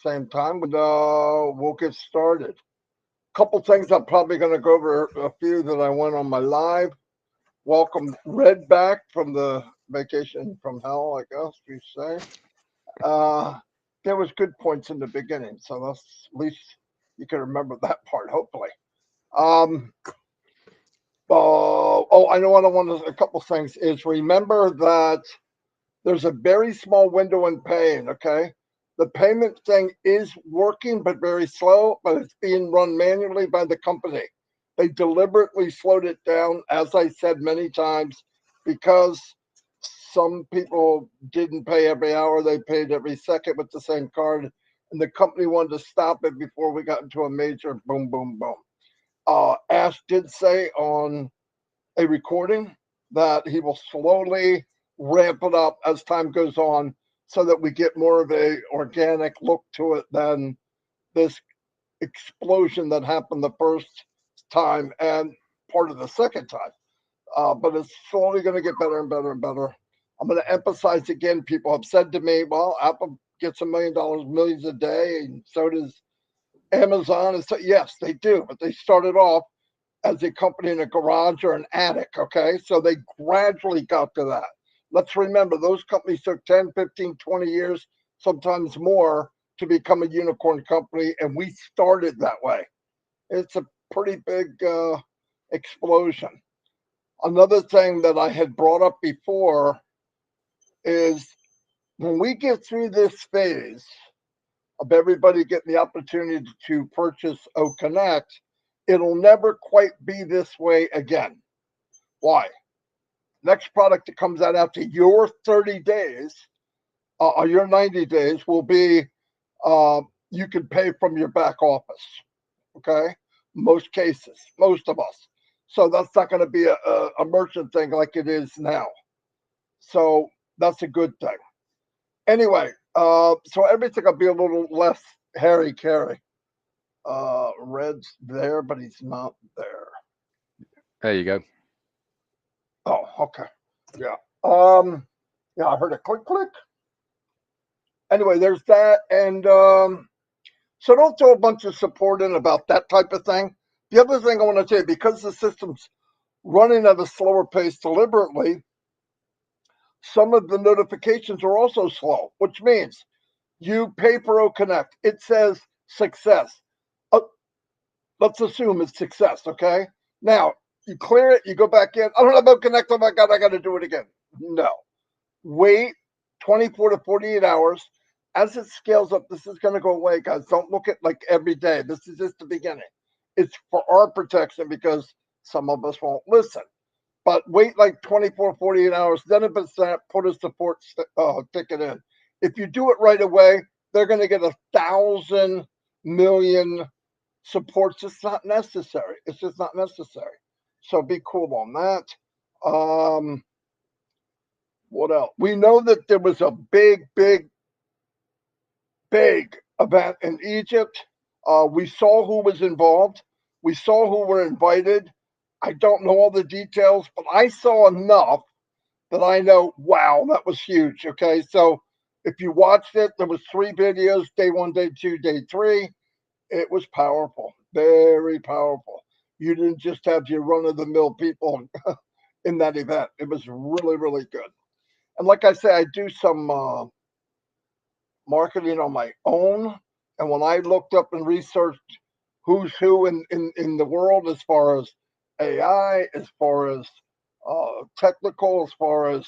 same time, but we'll get started. Couple things I'm probably going to go over a few that I went on my live. Welcome Red back from the vacation from hell, I guess you say. Uh, there was good points in the beginning, so that's at least you can remember that part. Hopefully. Um, I know what I want to. A couple things is remember that there's a very small window in paying. Okay, the payment thing is working, but very slow. But it's being run manually by the company. They deliberately slowed it down, as I said many times, because some people didn't pay every hour; they paid every second with the same card, and the company wanted to stop it before we got into a major boom, boom, boom. Ash did say on a recording that he will slowly ramp it up as time goes on so that we get more of a organic look to it than this explosion that happened the first time and part of the second time. But it's slowly going to get better and better and better. I'm going to emphasize again, people have said to me, well, Apple gets $1 million, millions a day, and so does Amazon. And so, yes, they do, but they started off as a company in a garage or an attic. Okay. So they gradually got to that. Let's remember those companies took 10, 15, 20 years, sometimes more to become a unicorn company. And we started that way. It's a pretty big explosion. Another thing that I had brought up before is when we get through this phase of everybody getting the opportunity to purchase O Connect, it'll never quite be this way again. Why? Next product that comes out after your 30 days or your 90 days will be you can pay from your back office. Okay. Most cases, most of us. So that's not going to be a merchant thing like it is now. So that's a good thing. Anyway, so everything will be a little less hairy carry. Red's there, but he's not there. There you go. Oh, okay. Yeah. Um, yeah, I heard a click click. Anyway, there's that, and so don't throw a bunch of support in about that type of thing. The other thing I want to tell you, because the system's running at a slower pace deliberately, some of the notifications are also slow, which means you pay for O Connect. It says success. Uh, let's assume it's success, okay? Now, you clear it, you go back in. I don't have O Connect. Oh my God, I got to do it again. No. Wait 24 to 48 hours. As it scales up, this is going to go away, guys. Don't look at like every day. This is just the beginning. It's for our protection because some of us won't listen. But wait like 24, 48 hours. Then if it's that, put a support ticket in. If you do it right away, they're going to get 1,000,000,000 supports. It's not necessary. It's just not necessary. So be cool on that. Um, what else? We know that there was a big, big, big event in Egypt. We saw who was involved. We saw who were invited. I don't know all the details, but I saw enough that I know, wow, that was huge. Okay, so if you watched it, there was 3 videos: day one, day two, day three. It was powerful, very powerful. You didn't just have your run of the mill people in that event. It was really, really good. And like I say, I do some marketing on my own. And when I looked up and researched who's who in the world as far as AI, as far as technical, as far as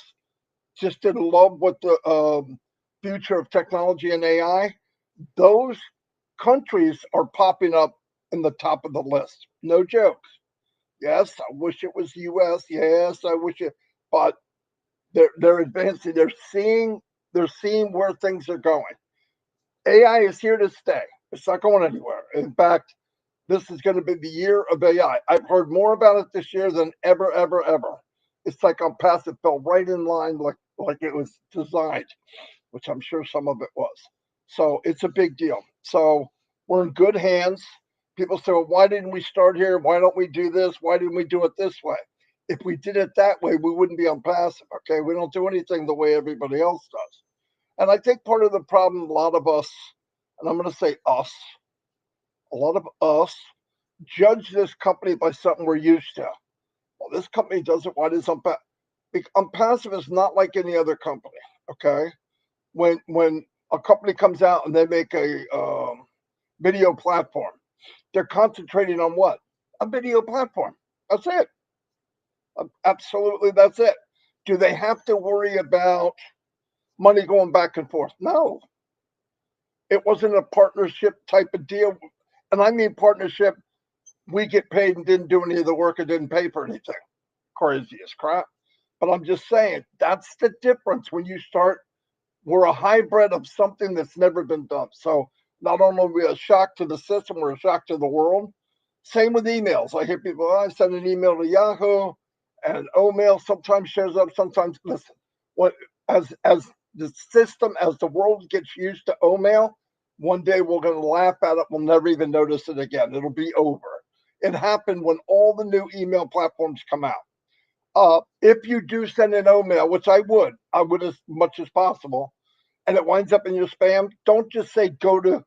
just in love with the future of technology and AI, those countries are popping up in the top of the list. No jokes. Yes, I wish it was US. Yes, I wish it, but they're advancing. They're seeing where things are going. AI is here to stay. It's not going anywhere. In fact, this is going to be the year of AI. I've heard more about it this year than ever, ever, ever. It's like Onpassive fell right in line, like it was designed, which I'm sure some of it was. So it's a big deal. So we're in good hands. People say, well, why didn't we start here? Why don't we do this? Why didn't we do it this way? If we did it that way, we wouldn't be on passive. Okay, we don't do anything the way everybody else does. And I think part of the problem, a lot of us and I'm going to say us, a lot of us judge this company by something we're used to. Well, this company does it. Why does Onpassive is not like any other company? Okay, when a company comes out and they make a video platform, they're concentrating on what? A video platform. That's it. Absolutely, that's it. Do they have to worry about money going back and forth? No, it wasn't a partnership type of deal. And I mean partnership, we get paid and didn't do any of the work and didn't pay for anything. Crazy as crap. But I'm just saying, that's the difference when you start. We're a hybrid of something that's never been done. So not only are we a shock to the system, we're a shock to the world. Same with emails. I hear people, I send an email to Yahoo and Omail sometimes shows up, sometimes listen. What as the system, as the world gets used to Omail, one day we're gonna laugh at it, we'll never even notice it again. It'll be over. It happened when all the new email platforms come out. If you do send an Omail, which I would as much as possible, and it winds up in your spam, don't just say go to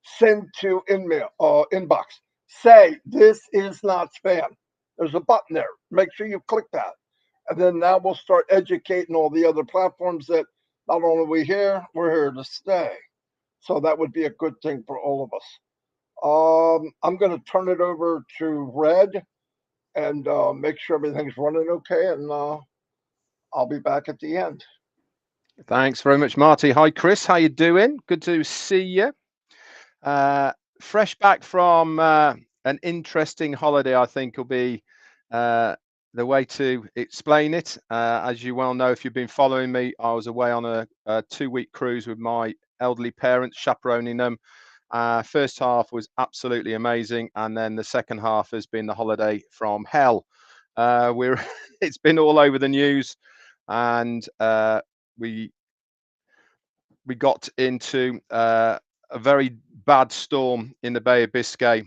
send to inbox. Say this is not spam. There's a button there. Make sure you click that, and then now we'll start educating all the other platforms that not only we're here to stay. So that would be a good thing for all of us. I'm going to turn it over to Red and make sure everything's running okay, and I'll be back at the end. Thanks very much, Marty. Hi, Chris. How you doing? Good to see you. Fresh back from an interesting holiday, I think will be the way to explain it. As you well know, if you've been following me, I was away on a 2-week cruise with my elderly parents, chaperoning them. First half was absolutely amazing, and then the second half has been the holiday from hell. It's been all over the news, and we got into a very bad storm in the Bay of Biscay.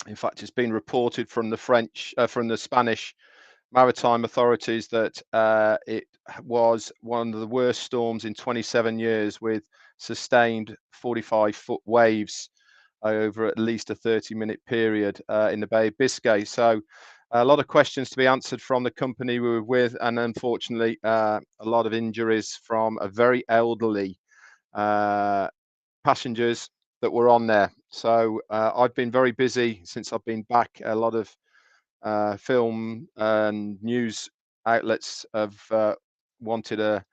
In fact, it's been reported from the Spanish maritime authorities that it was one of the worst storms in 27 years, with sustained 45-foot waves over at least a 30-minute period in the Bay of Biscay. So a lot of questions to be answered from the company we were with, and unfortunately a lot of injuries from a very elderly passengers that were on there. So I've been very busy since I've been back. A lot of film and news outlets have wanted a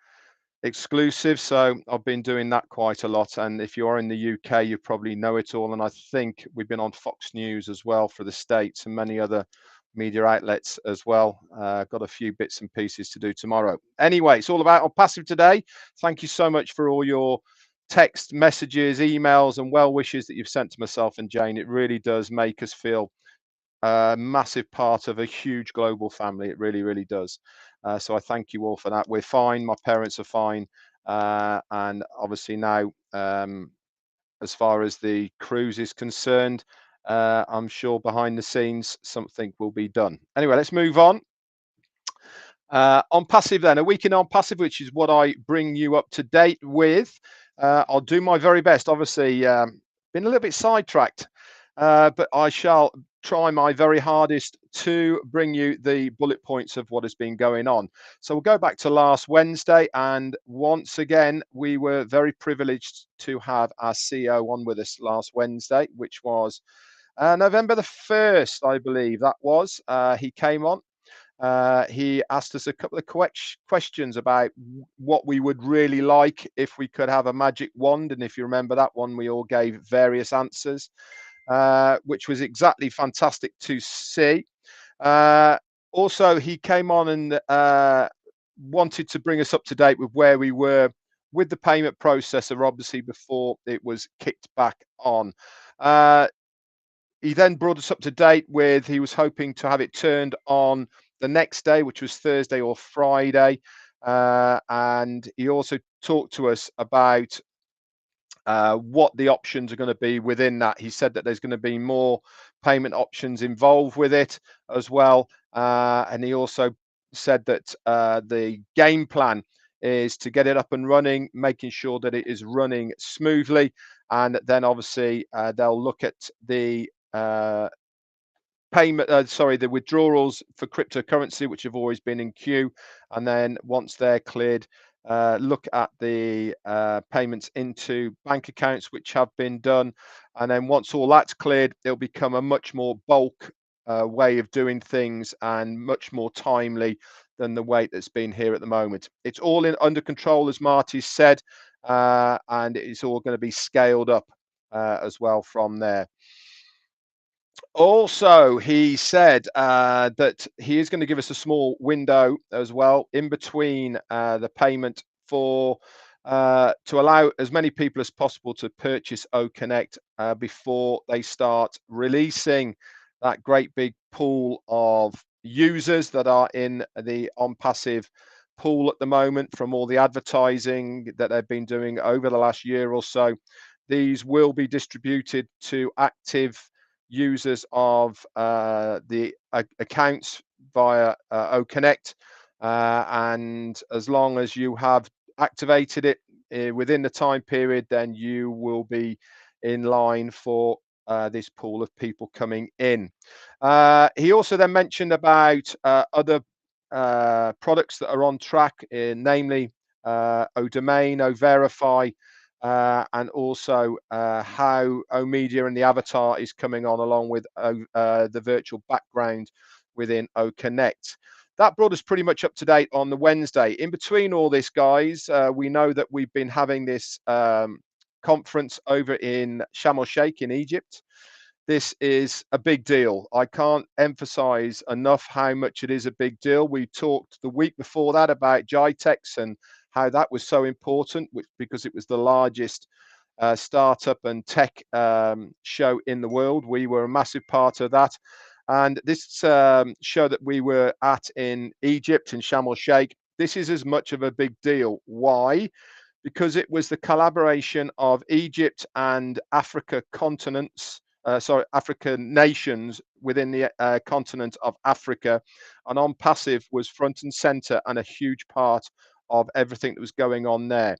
exclusive, so I've been doing that quite a lot. And if you are in the UK, you probably know it all. And I think we've been on Fox News as well for the States, and many other media outlets as well. Got a few bits and pieces to do tomorrow. Anyway, it's all about Onpassive today. Thank you so much for all your text messages, emails, and well wishes that you've sent to myself and Jane. It really does make us feel a massive part of a huge global family. It really, really does. So I thank you all for that. We're fine. My parents are fine. And obviously now, as far as the cruise is concerned, I'm sure behind the scenes something will be done. Anyway, let's move on. Onpassive then, a week in Onpassive, which is what I bring you up to date with. I'll do my very best. Obviously, been a little bit sidetracked, but I shall try my very hardest to bring you the bullet points of what has been going on. So we'll go back to last Wednesday, and once again, we were very privileged to have our CEO on with us last Wednesday, which was November the 1st, I believe that was. He came on. He asked us a couple of questions about what we would really like if we could have a magic wand. And if you remember that one, we all gave various answers, which was exactly fantastic to see. Also, he came on and wanted to bring us up to date with where we were with the payment processor, obviously, before it was kicked back on. He then brought us up to date with, he was hoping to have it turned on the next day, which was Thursday or Friday. And he also talked to us about what the options are going to be within that. He said that there's going to be more payment options involved with it as well. And he also said that the game plan is to get it up and running, making sure that it is running smoothly, and then obviously they'll look at the the withdrawals for cryptocurrency, which have always been in queue, and then once they're cleared, look at the payments into bank accounts which have been done, and then once all that's cleared, it'll become a much more bulk way of doing things and much more timely than the way that's been here at the moment. It's all under control, as Marty said, and it's all going to be scaled up as well from there. Also, he said that he is going to give us a small window as well in between the payment for to allow as many people as possible to purchase OConnect before they start releasing that great big pool of users that are in the Onpassive pool at the moment from all the advertising that they've been doing over the last year or so. These will be distributed to active users of the accounts via OConnect, and as long as you have activated it within the time period, then you will be in line for this pool of people coming in. He also then mentioned about other products that are on track, namely ODomain, OVerify, and also how OMedia and the avatar is coming on along with the virtual background within OConnect. That brought us pretty much up to date on the Wednesday. In between all this, guys, we know that we've been having this conference over in Sharm el-Sheikh in Egypt. This is a big deal. I can't emphasize enough how much it is a big deal. We talked the week before that about GITEX and how that was so important, because it was the largest startup and tech show in the world. We were a massive part of that. And this show that we were at in Egypt, in Sharm el-Sheikh, this is as much of a big deal. Why? Because it was the collaboration of Egypt and African nations within the continent of Africa. And Onpassive was front and center and a huge part of everything that was going on there.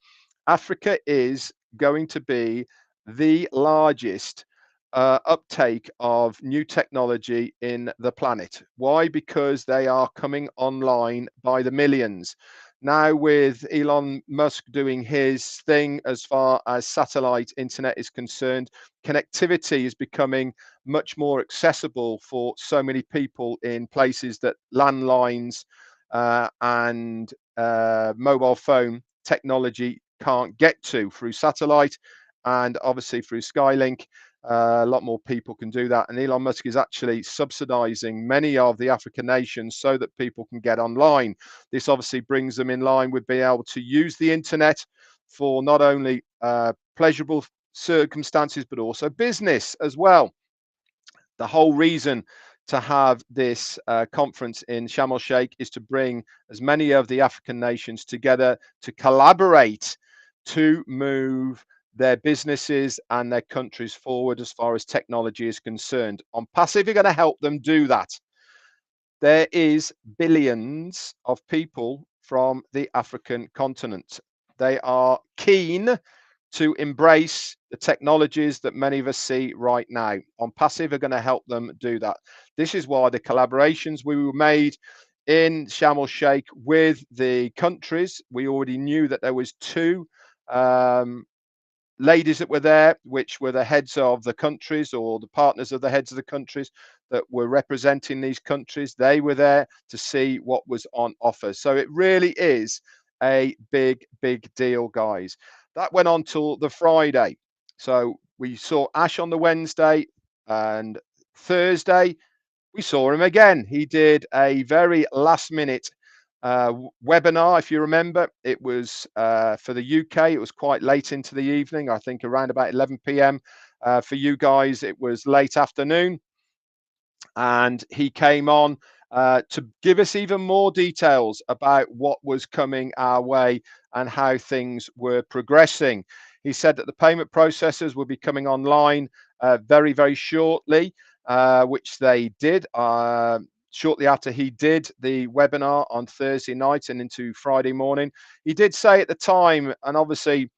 Africa is going to be the largest uptake of new technology in the planet. Why? Because they are coming online by the millions. Now, with Elon Musk doing his thing as far as satellite internet is concerned, connectivity is becoming much more accessible for so many people in places that landlines and mobile phone technology can't get to through satellite, and obviously through Skylink. A lot more people can do that, and Elon Musk is actually subsidizing many of the African nations so that people can get online. This obviously brings them in line with being able to use the internet for not only pleasurable circumstances but also business as well. The whole reason to have this conference in Sharm el-Sheikh is to bring as many of the African nations together to collaborate to move their businesses and their countries forward as far as technology is concerned. Onpassive are going to help them do that. There is billions of people from the African continent. They are keen to embrace the technologies that many of us see right now. Onpassive are going to help them do that. This is why the collaborations we were made in Sharm el-Sheikh with the countries, we already knew that there was two ladies that were there, which were the heads of the countries or the partners of the heads of the countries that were representing these countries. They were there to see what was on offer. So it really is a big, big deal, guys. That went on till the Friday. So we saw Ash on the Wednesday, and Thursday we saw him again. He did a very last minute webinar. If you remember, it was for the UK. It was quite late into the evening, I think around about 11 p.m. For you guys, it was late afternoon. And he came on to give us even more details about what was coming our way and how things were progressing. He said that the payment processors will be coming online very, very shortly, which they did. Shortly after he did the webinar on Thursday night and into Friday morning, he did say at the time, and obviously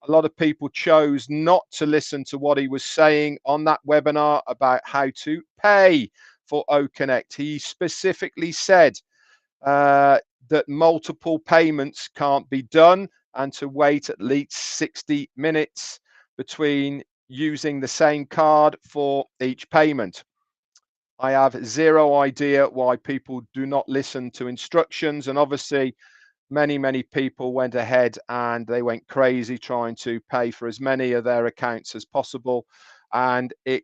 A lot of people chose not to listen to what he was saying on that webinar about how to pay for OConnect. He specifically said that multiple payments can't be done and to wait at least 60 minutes between using the same card for each payment. I have zero idea why people do not listen to instructions, and obviously many people went ahead and they went crazy trying to pay for as many of their accounts as possible, and it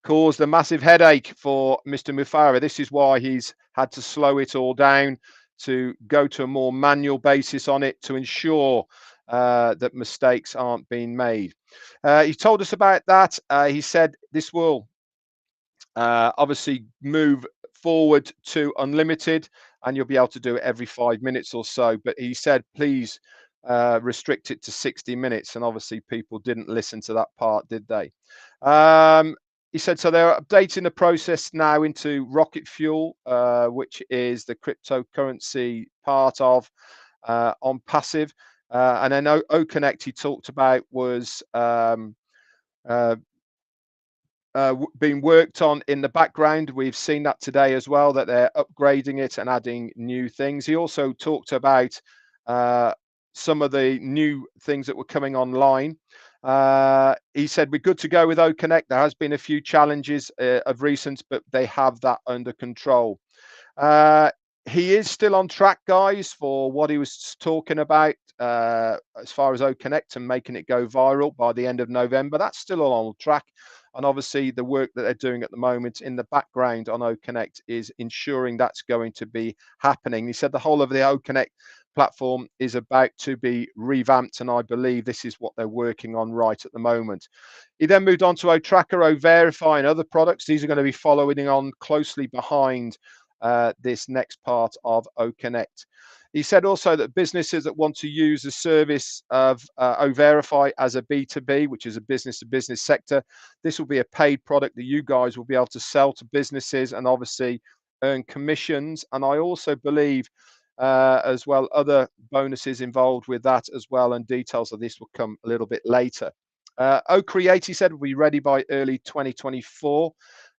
caused a massive headache for Mr. Mufara. This is why he's had to slow it all down, to go to a more manual basis on it, to ensure that mistakes aren't being made. He told us about that. He said this will obviously move forward to unlimited, and you'll be able to do it every 5 minutes or so. But he said, please restrict it to 60 minutes. And obviously people didn't listen to that part, did they? He said, so they're updating the process now into Rocket Fuel, which is the cryptocurrency part of Onpassive. And then OConnect he talked about was being worked on in the background. We've seen that today as well, that they're upgrading it and adding new things. He also talked about some of the new things that were coming online. He said we're good to go with OConnect. There has been a few challenges of recent, but they have that under control. He is still on track, guys, for what he was talking about as far as OConnect and making it go viral by the end of November. That's still all on track. And obviously the work that they're doing at the moment in the background on OConnect is ensuring that's going to be happening. He said the whole of the OConnect platform is about to be revamped, and I believe this is what they're working on right at the moment. He then moved on to OTracker, OVerify, and other products. These are going to be following on closely behind this next part of OConnect. He said also that businesses that want to use the service of OVerify as a B2B, which is a business-to-business sector, this will be a paid product that you guys will be able to sell to businesses and obviously earn commissions. And I also believe as well other bonuses involved with that as well, and details of this will come a little bit later. OCreate, he said, will be ready by early 2024.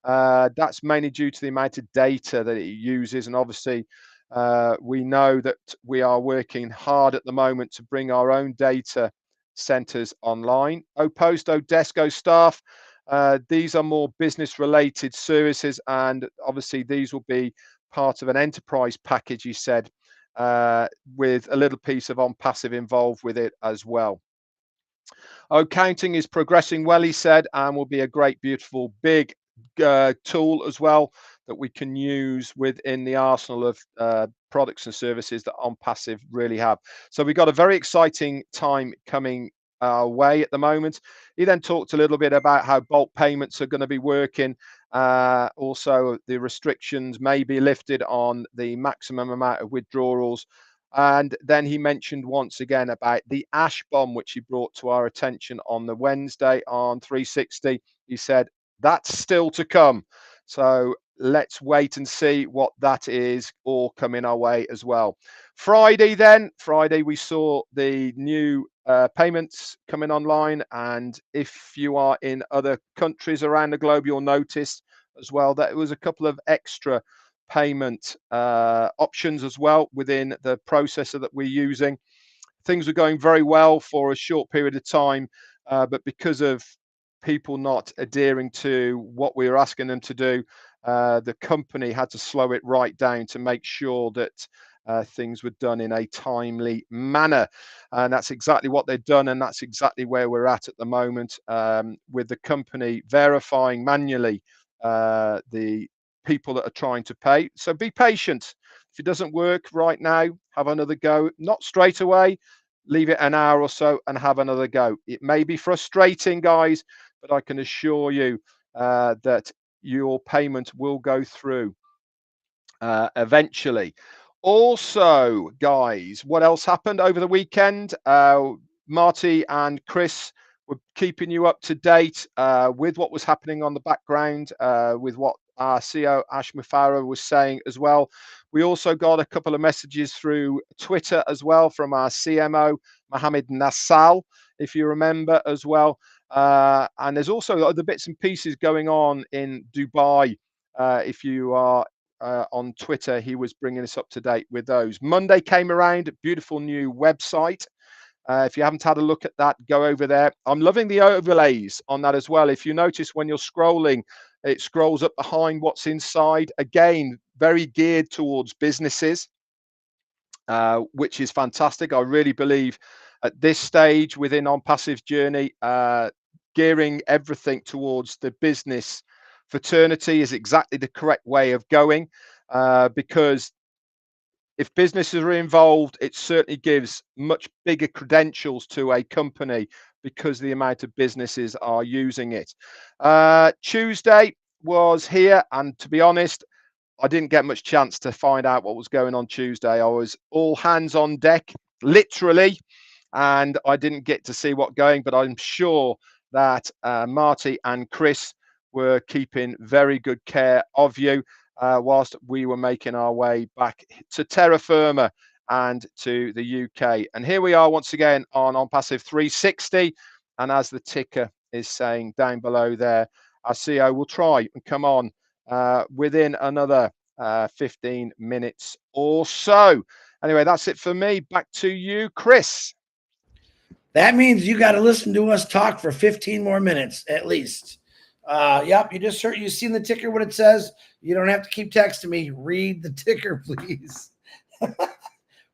That's mainly due to the amount of data that it uses, and obviously we know that we are working hard at the moment to bring our own data centers online. Opost, Odesco staff, these are more business related services, and obviously these will be part of an enterprise package, he said, with a little piece of Onpassive involved with it as well. Accounting is progressing well, he said, and will be a great, beautiful, big tool as well that we can use within the arsenal of products and services that Onpassive really have. So we've got a very exciting time coming our way at the moment. He then talked a little bit about how bulk payments are going to be working. Also, the restrictions may be lifted on the maximum amount of withdrawals. And then he mentioned once again about the ash bomb, which he brought to our attention on the Wednesday on 360. He said, that's still to come. So let's wait and see what that is all coming our way as well. Friday, we saw the new payments coming online. And if you are in other countries around the globe, you'll notice as well that it was a couple of extra payment options as well within the processor that we're using. Things were going very well for a short period of time, but because of people not adhering to what we were asking them to do, the company had to slow it right down to make sure that things were done in a timely manner. And that's exactly what they've done, and that's exactly where we're at the moment, with the company verifying manually the people that are trying to pay. So be patient. If it doesn't work right now, have another go. Not straight away. Leave it an hour or so and have another go. It may be frustrating, guys, but I can assure you that your payment will go through eventually. Also, guys, what else happened over the weekend? Marty and Chris were keeping you up to date with what was happening on the background, with what our CEO Ash Mufara was saying as well. We also got a couple of messages through Twitter as well from our CMO Mohammed Nassal, if you remember as well. And there's also other bits and pieces going on in Dubai. If you are on Twitter, he was bringing us up to date with those. Monday came around, beautiful new website. If you haven't had a look at that, go over there. I'm loving the overlays on that as well. If you notice when you're scrolling, it scrolls up behind what's inside. Again, very geared towards businesses, which is fantastic. I really believe at this stage within Onpassive journey, gearing everything towards the business fraternity is exactly the correct way of going, because if businesses are involved, it certainly gives much bigger credentials to a company because the amount of businesses are using it. Tuesday was here, and to be honest, I didn't get much chance to find out what was going on Tuesday. I was all hands on deck, literally, and I didn't get to see what going, but I'm sure that Marty and Chris were keeping very good care of you whilst we were making our way back to terra firma and to the UK. And here we are once again on Onpassive 360. And as the ticker is saying down below there, our CEO will try and come on within another 15 minutes or so. Anyway, that's it for me. Back to you, Chris. That means you got to listen to us talk for 15 more minutes at least. Yep, you just heard, you seen the ticker, what it says. You don't have to keep texting me. Read the ticker, please.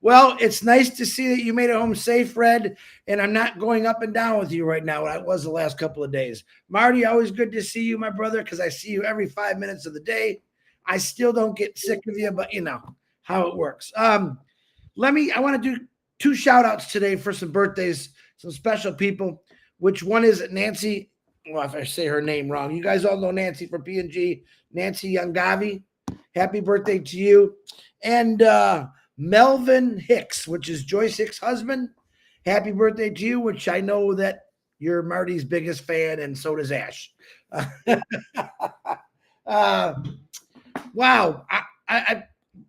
Well, it's nice to see that you made it home safe, Fred, and I'm not going up and down with you right now. I was the last couple of days. Marty, always good to see you, my brother, because I see you every 5 minutes of the day. I still don't get sick of you, but you know how it works. I want to do 2 shout outs today for some birthdays, some special people, which one is Nancy. Well, if I say her name wrong, you guys all know Nancy from P&G, Nancy Youngavi. Happy birthday to you. And Melvin Hicks, which is Joyce Hicks' husband. Happy birthday to you, which I know that you're Marty's biggest fan, and so does Ash. Wow.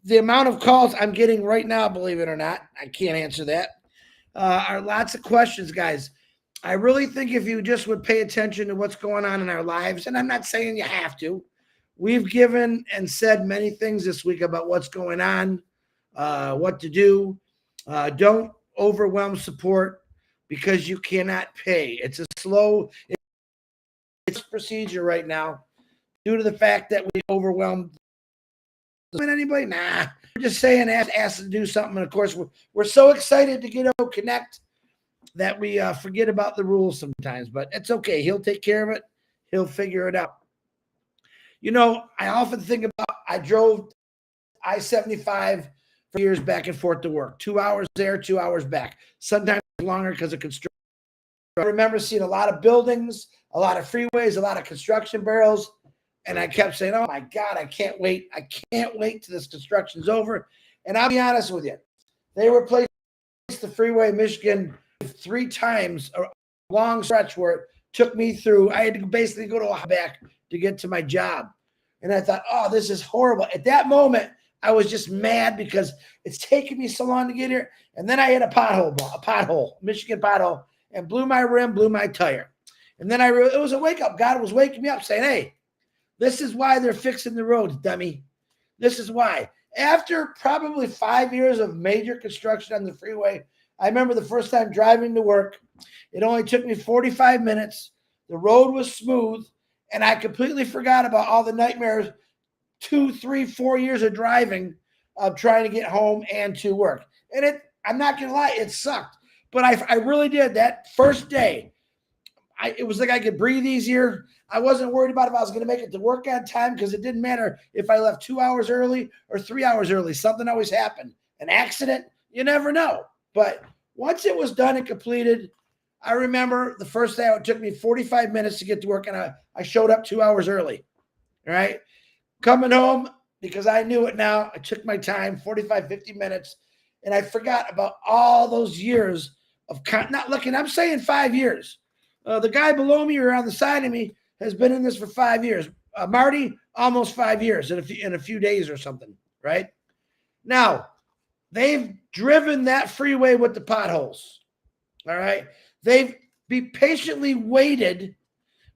The amount of calls I'm getting right now, believe it or not, I can't answer that, are lots of questions, guys. I really think if you just would pay attention to what's going on in our lives, and I'm not saying you have to, we've given and said many things this week about what's going on, what to do. Don't overwhelm support because you cannot pay. It's a slow procedure right now due to the fact that we overwhelmed anybody. Nah, we're just saying ask to do something. And of course, we're so excited to get out connect that we forget about the rules sometimes, but it's okay. He'll take care of it. He'll figure it out. You know, I often think about, I drove I-75 for years back and forth to work. 2 hours there, 2 hours back. Sometimes longer because of construction. I remember seeing a lot of buildings, a lot of freeways, a lot of construction barrels. And I kept saying, oh my God, I can't wait. I can't wait till this construction's over. And I'll be honest with you. They replaced the freeway in Michigan 3 times, a long stretch where it took me through. I had to basically go to a back to get to my job. And I thought, oh, this is horrible. At that moment, I was just mad because it's taken me so long to get here. And then I hit a pothole, Michigan pothole, and blew my rim, blew my tire. And then it was a wake up. God was waking me up saying, hey, this is why they're fixing the roads, dummy. This is why. After probably 5 years of major construction on the freeway, I remember the first time driving to work. It only took me 45 minutes. The road was smooth, and I completely forgot about all the nightmares 2, 3, 4 years of driving, of trying to get home and to work. And I'm not going to lie, it sucked. But I really did. That first day, it was like I could breathe easier. I wasn't worried about if I was going to make it to work on time because it didn't matter if I left 2 hours early or 3 hours early. Something always happened. An accident, you never know. But once it was done and completed, I remember the first day it took me 45 minutes to get to work, and I showed up 2 hours early. All right. Coming home, because I knew it now, I took my time, 45, 50 minutes, and I forgot about all those years of not looking. I'm saying 5 years. The guy below me or on the side of me has been in this for 5 years. Marty, almost 5 years in a few days or something, right? Now, they've driven that freeway with the potholes, all right? They've be patiently waited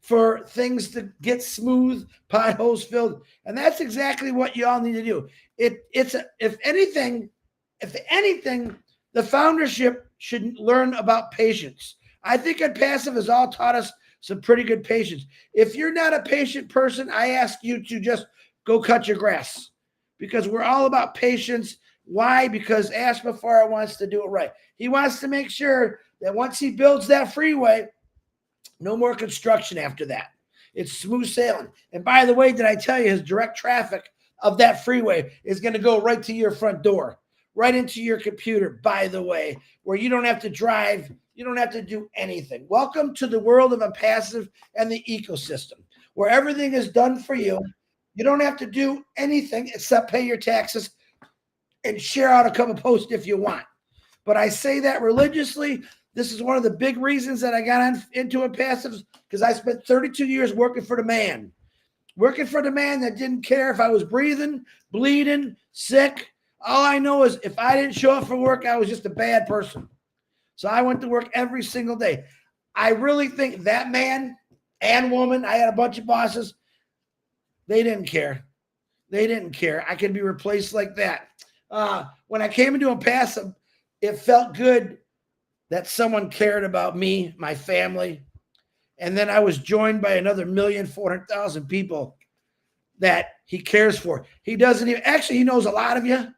for things to get smooth, potholes filled, and that's exactly what you all need to do. If anything, the foundership should learn about patience. I think Onpassive has all taught us some pretty good patience. If you're not a patient person, I ask you to just go cut your grass, because we're all about patience. Why? Because Ash Mafara wants to do it right. He wants to make sure that once he builds that freeway, no more construction after that. It's smooth sailing. And by the way, did I tell you his direct traffic of that freeway is going to go right to your front door, right into your computer, by the way, where you don't have to drive. You don't have to do anything. Welcome to the world of Onpassive and the ecosystem, where everything is done for you. You don't have to do anything except pay your taxes and share out a couple posts if you want. But I say that religiously. This is one of the big reasons that I got into Onpassive, because I spent 32 years working for the man that didn't care if I was breathing, bleeding, sick. All I know is if I didn't show up for work, I was just a bad person. So I went to work every single day. I really think that man and woman, I had a bunch of bosses, they didn't care. They didn't care. I could be replaced like that. When I came into Onpassive, it felt good that someone cared about me, my family. And then I was joined by another 1,400,000 people that he cares for. He doesn't even, actually, he knows a lot of you,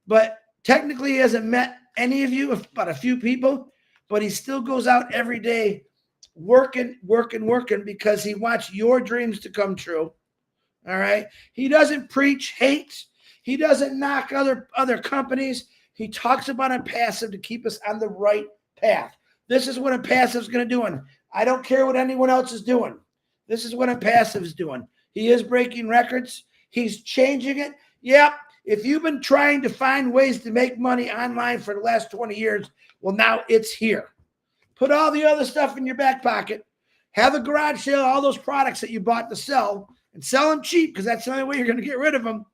but technically he hasn't met any of you, but a few people, but he still goes out every day working because he wants your dreams to come true. All right. He doesn't preach hate. He doesn't knock other companies. He talks about Onpassive to keep us on the right path. This is what Onpassive is going to do. And I don't care what anyone else is doing. This is what Onpassive is doing. He is breaking records. He's changing it. Yep. If you've been trying to find ways to make money online for the last 20 years, well, now it's here. Put all the other stuff in your back pocket. Have a garage sale, all those products that you bought to sell, and sell them cheap, because that's the only way you're going to get rid of them.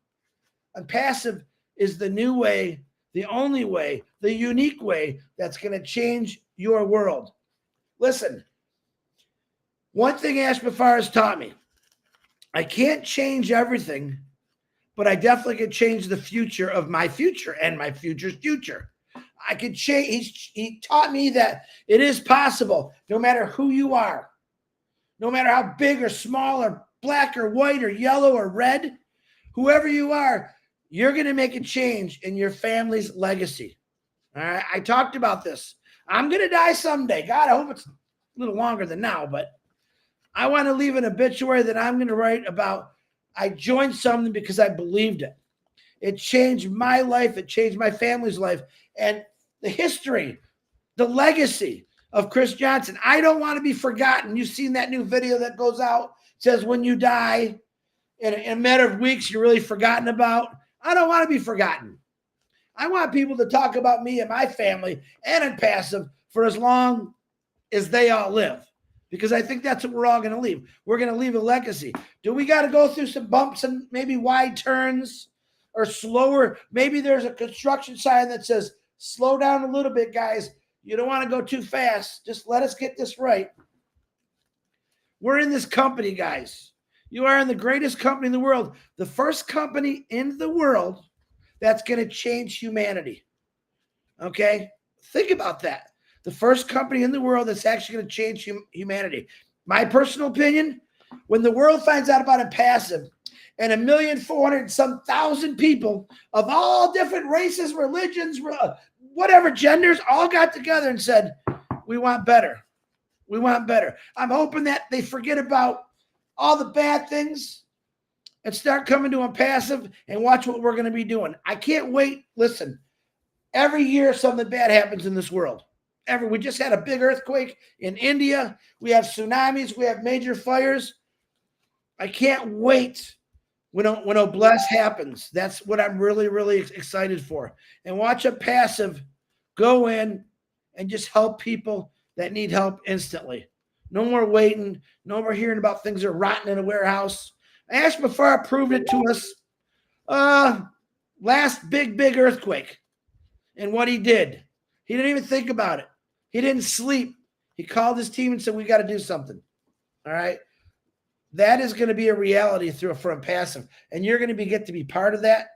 Onpassive is the new way, the only way, the unique way that's going to change your world. Listen, one thing Ash Mafara has taught me, I can't change everything, but I definitely can change the future of my future and my future's future. I could change. He taught me that it is possible, no matter who you are, no matter how big or small or black or white or yellow or red, whoever you are, you're going to make a change in your family's legacy. All right. I talked about this. I'm going to die someday. God, I hope it's a little longer than now, but I want to leave an obituary that I'm going to write about. I joined something because I believed it. It changed my life. It changed my family's life. And the history, the legacy of Chris Johnson. I don't want to be forgotten. You've seen that new video that goes out. It says when you die, in a matter of weeks, you're really forgotten about. I don't want to be forgotten. I want people to talk about me and my family and Onpassive for as long as they all live, because I think that's what we're all going to leave. We're going to leave a legacy. Do we got to go through some bumps and maybe wide turns or slower? Maybe there's a construction sign that says, slow down a little bit, guys. You don't want to go too fast. Just let us get this right. We're in this company, guys. You are in the greatest company in the world. The first company in the world that's going to change humanity. Okay? Think about that. The first company in the world that's actually going to change humanity. My personal opinion, when the world finds out about Onpassive and 1,400,000 people of all different races, religions, whatever genders, all got together and said, we want better. We want better. I'm hoping that they forget about all the bad things and start coming to Onpassive and watch what we're going to be doing. I can't wait. Listen, every year something bad happens in this world. We just had a big earthquake in India. We have tsunamis. We have major fires. I can't wait when Bless happens. That's what I'm really, really excited for. And watch Onpassive go in and just help people that need help instantly. No more waiting. No more hearing about things that are rotten in a warehouse. Ash Mafar proved it to us. Last big earthquake. And what he did, he didn't even think about it. He didn't sleep. He called his team and said, we got to do something. All right. That is going to be a reality for Onpassive. And you're going to get to be part of that.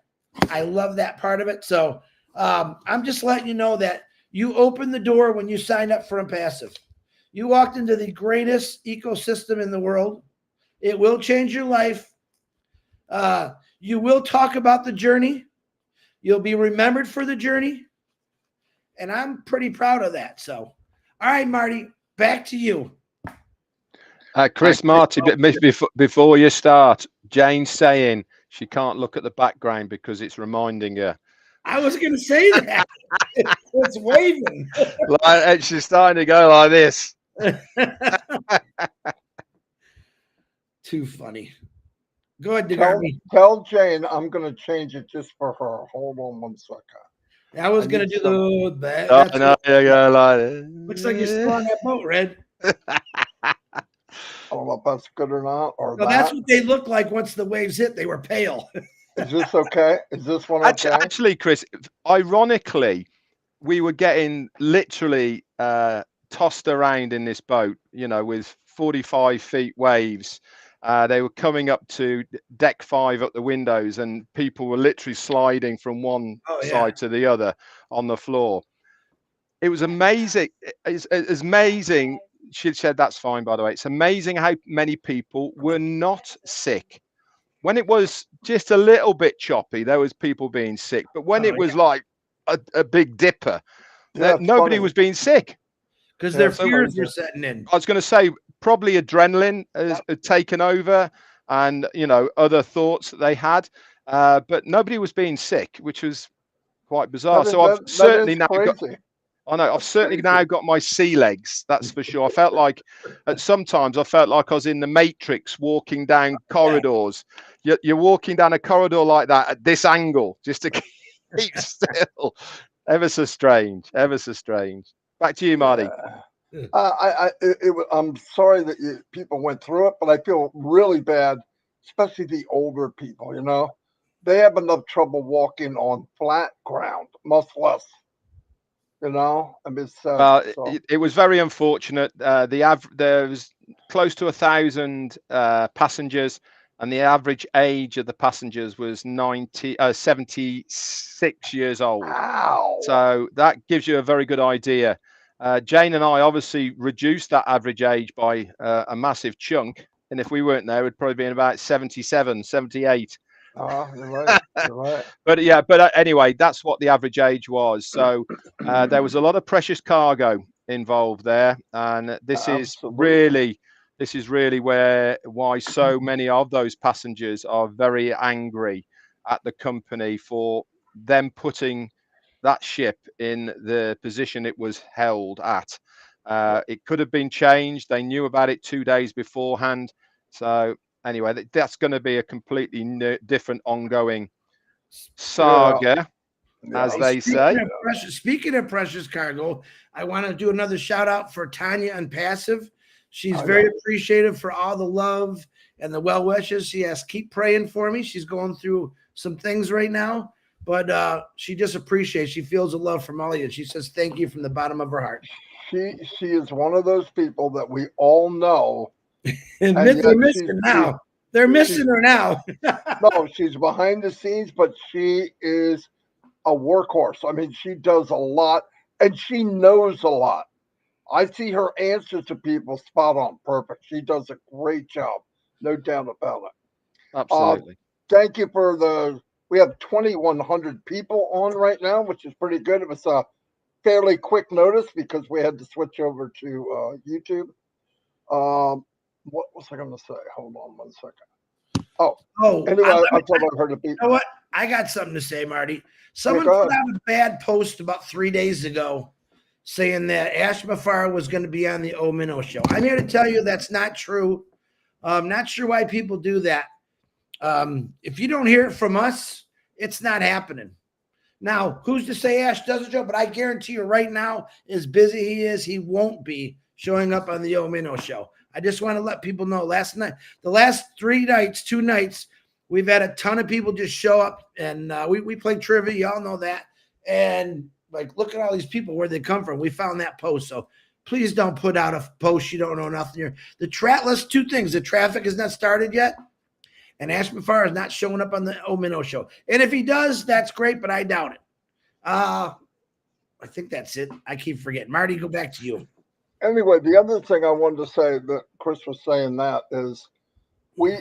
I love that part of it. So I'm just letting you know that you opened the door when you signed up for Onpassive. You walked into the greatest ecosystem in the world. It will change your life. You will talk about the journey. You'll be remembered for the journey. And I'm pretty proud of that. So, all right, Marty, back to you. Chris, Marty, before you start, Jane's saying she can't look at the background because it's reminding her. I was going to say that. It's waving. Like, she's starting to go like this. Too funny. Go ahead, tell Jane I'm going to change it just for her. Hold on 1 second. I was going to do the bad. Oh, no, you go like looks like you're still on that boat, Red. I don't know if that's good or not. Or no, that's what they look like once the waves hit. They were pale. Is this okay? Is this one okay? Actually, Chris, ironically, we were getting literally tossed around in this boat, with 45 feet waves. They were coming up to deck 5 up the windows, and people were literally sliding from one side to the other on the floor. It was amazing. It's amazing. She said that's fine, by the way. It's amazing how many people were not sick. When it was just a little bit choppy, there was people being sick. But when it was like a big dipper, nobody was being sick. Because their fears were setting in. I was going to say, probably adrenaline has taken over, and other thoughts that they had, but nobody was being sick, which was quite bizarre. I've certainly now got my sea legs. That's for sure. I felt like sometimes I was in the Matrix walking down corridors. You're walking down a corridor like that at this angle just to keep still. Ever so strange. Back to you, Marty. I'm sorry that people went through it, but I feel really bad, especially the older people. They have enough trouble walking on flat ground, much less. I mean, it was very unfortunate. There was close to 1,000 passengers, and the average age of the passengers was 76 years old. Wow. So that gives you a very good idea. Jane and I obviously reduced that average age by a massive chunk. And if we weren't there, we'd probably been about 77, 78. You're right. But anyway, that's what the average age was. So there was a lot of precious cargo involved there. And this is really why so many of those passengers are very angry at the company for them putting that ship in the position it was held at. It could have been changed. They knew about it 2 days beforehand. So anyway, that's going to be a completely different ongoing saga, as they say. Speaking of precious cargo, I want to do another shout out for Tanya Onpassive. She's very appreciative for all the love and the well wishes. She has keep praying for me. She's going through some things right now. But she just appreciates. She feels the love from all of you. She says thank you from the bottom of her heart. She is one of those people that we all know. and they're missing her now. They're missing her now. No, she's behind the scenes, but she is a workhorse. I mean, she does a lot, and she knows a lot. I see her answer to people spot on, perfect. She does a great job, no doubt about it. Absolutely. Thank you for we have 2,100 people on right now, which is pretty good. It was a fairly quick notice because we had to switch over to YouTube. What was I going to say? Hold on 1 second. Anyway, I thought I heard it. You know what? I got something to say, Marty. Someone put out a bad post about 3 days ago saying that Ash Mafar was going to be on the O Minnow show. I'm here to tell you that's not true. I'm not sure why people do that. If you don't hear it from us, it's not happening. Now, who's to say Ash does a show? But I guarantee you right now, as busy he is, he won't be showing up on the O Minnow show. I just want to let people know the last 3 nights, 2 nights, we've had a ton of people just show up, and we play trivia. Y'all know that. And like, look at all these people, where they come from. We found that post. So please don't put out a post you don't know nothing. Let's 2 things. The traffic has not started yet. And Ashby Farr is not showing up on the Omino show. And if he does, that's great, but I doubt it. I think that's it. I keep forgetting. Marty, go back to you. Anyway, the other thing I wanted to say that Chris was saying that is we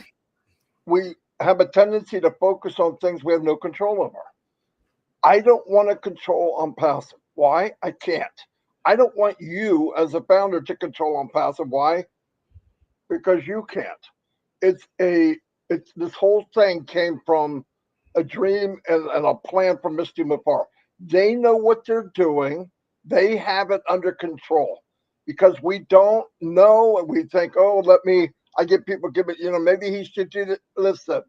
have a tendency to focus on things we have no control over. I don't want to control Onpassive. Why? I can't. I don't want you as a founder to control Onpassive. Why? Because you can't. It's this whole thing came from a dream and a plan from Misty Mafar. They know what they're doing. They have it under control, because we don't know, and we think, oh, I get people give it, maybe he should do it. Listen,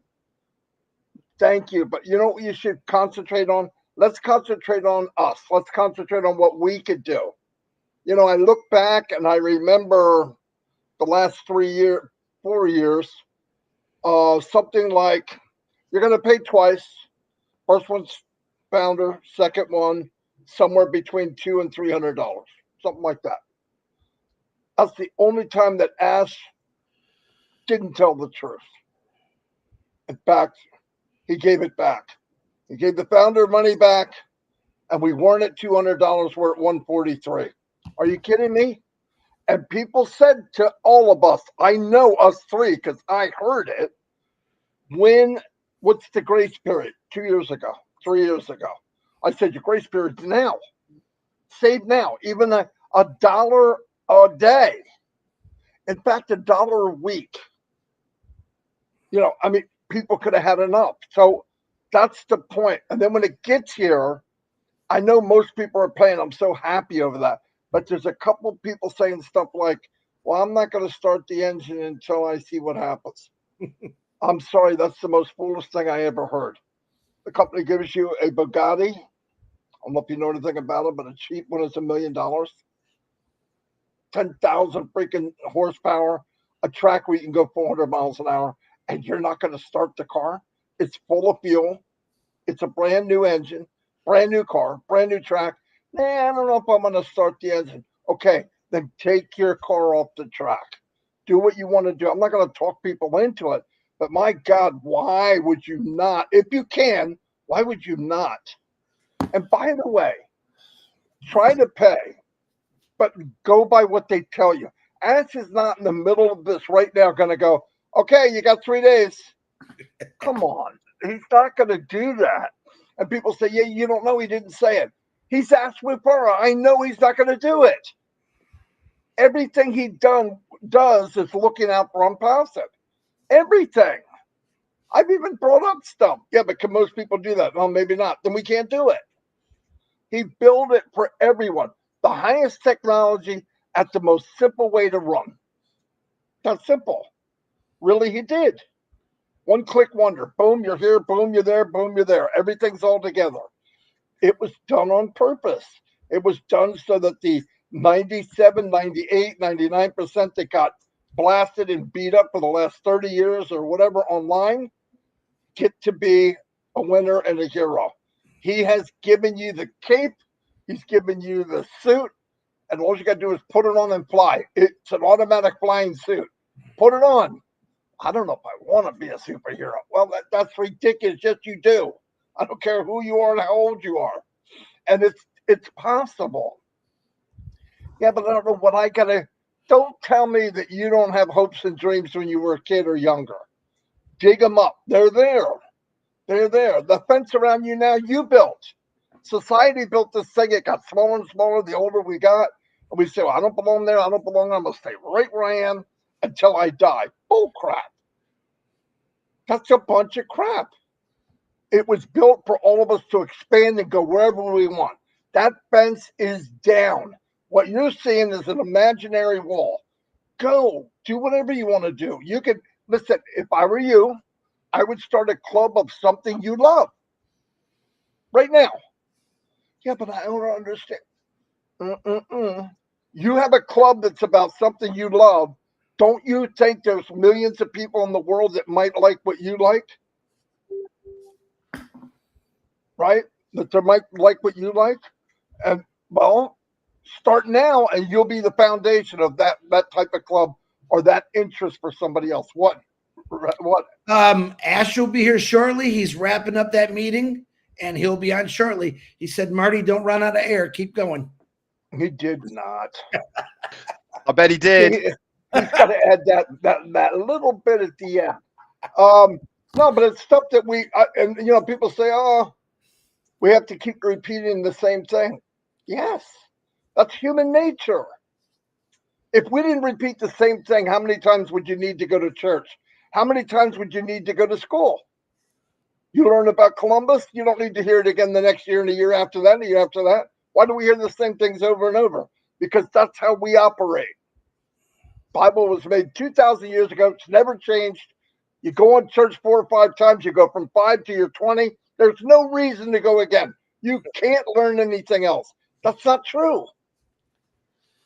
thank you, but you know what you should concentrate on? Let's concentrate on us. Let's concentrate on what we could do. I look back and I remember the last 4 years, something like, you're going to pay twice. First one's founder, second one, somewhere between $200 and $300, something like that. That's the only time that Ash didn't tell the truth. In fact, he gave it back. He gave the founder money back, and we weren't at $200. We're at $143. Are you kidding me? And people said to all of us, I know us 3 because I heard it, what's the grace period? 2 years ago, 3 years ago. I said, your grace period's now. Save now. Even a $1 a day. In fact, $1 a week. People could have had enough. So that's the point. And then when it gets here, I know most people are paying. I'm so happy over that. But there's a couple people saying stuff like, well, I'm not going to start the engine until I see what happens. I'm sorry. That's the most foolish thing I ever heard. The company gives you a Bugatti. I don't know if you know anything about it, but a cheap one is $1 million. 10,000 freaking horsepower, a track where you can go 400 miles an hour, and you're not going to start the car. It's full of fuel. It's a brand new engine, brand new car, brand new track. I don't know if I'm going to start the engine. Okay, then take your car off the track. Do what you want to do. I'm not going to talk people into it, but my God, why would you not? If you can, why would you not? And by the way, try to pay, but go by what they tell you. Ash is not in the middle of this right now going to go, okay, you got 3 days. Come on. He's not going to do that. And people say, yeah, you don't know. He didn't say it. He's Ash Whipara. I know he's not going to do it. Everything he does is looking out for Onpassive. Everything. I've even brought up stuff. Yeah, but can most people do that? No, maybe not. Then we can't do it. He built it for everyone. The highest technology at the most simple way to run. That's simple. Really, he did. One click wonder. Boom, you're here. Boom, you're there. Boom, you're there. Everything's all together. It was done on purpose. It was done so that the 97, 98, 99% that got blasted and beat up for the last 30 years or whatever online get to be a winner and a hero. He has given you the cape. He's given you the suit. And all you got to do is put it on and fly. It's an automatic flying suit. Put it on. I don't know if I want to be a superhero. Well, that's ridiculous. Yes, you do. I don't care who you are and how old you are. And it's possible. Yeah, but I don't know what I got to. Don't tell me that you don't have hopes and dreams when you were a kid or younger. Dig them up. They're there. They're there. The fence around you now, you built. Society built this thing. It got smaller and smaller the older we got. And we say, well, I don't belong there. I don't belong there. I'm going to stay right where I am until I die. Bull crap. That's a bunch of crap. It was built for all of us to expand and go wherever we want. That fence is down. What you're seeing is an imaginary wall. Go. Do whatever you want to do. You can, listen, if I were you, I would start a club of something you love. Right now. Yeah, but I don't understand. You have a club that's about something you love. Don't you think there's millions of people in the world that might like what you like? Right? That they might like what you like? And well, start now and you'll be the foundation of that type of club or that interest for somebody else. What? Ash will be here shortly. He's wrapping up that meeting and he'll be on shortly. He said, Marty, don't run out of air. Keep going. He did not. I bet he did. He's got to add that little bit at the end. No, but it's stuff that and people say, oh, we have to keep repeating the same thing. Yes, that's human nature. If we didn't repeat the same thing, how many times would you need to go to church? How many times would you need to go to school? You learn about Columbus, you don't need to hear it again the next year and the year after that and the year after that. Why do we hear the same things over and over? Because that's how we operate. Bible was made 2,000 years ago. It's never changed. You go on church 4 or 5 times. You go from 5 to your 20. There's no reason to go again. You can't learn anything else. That's not true.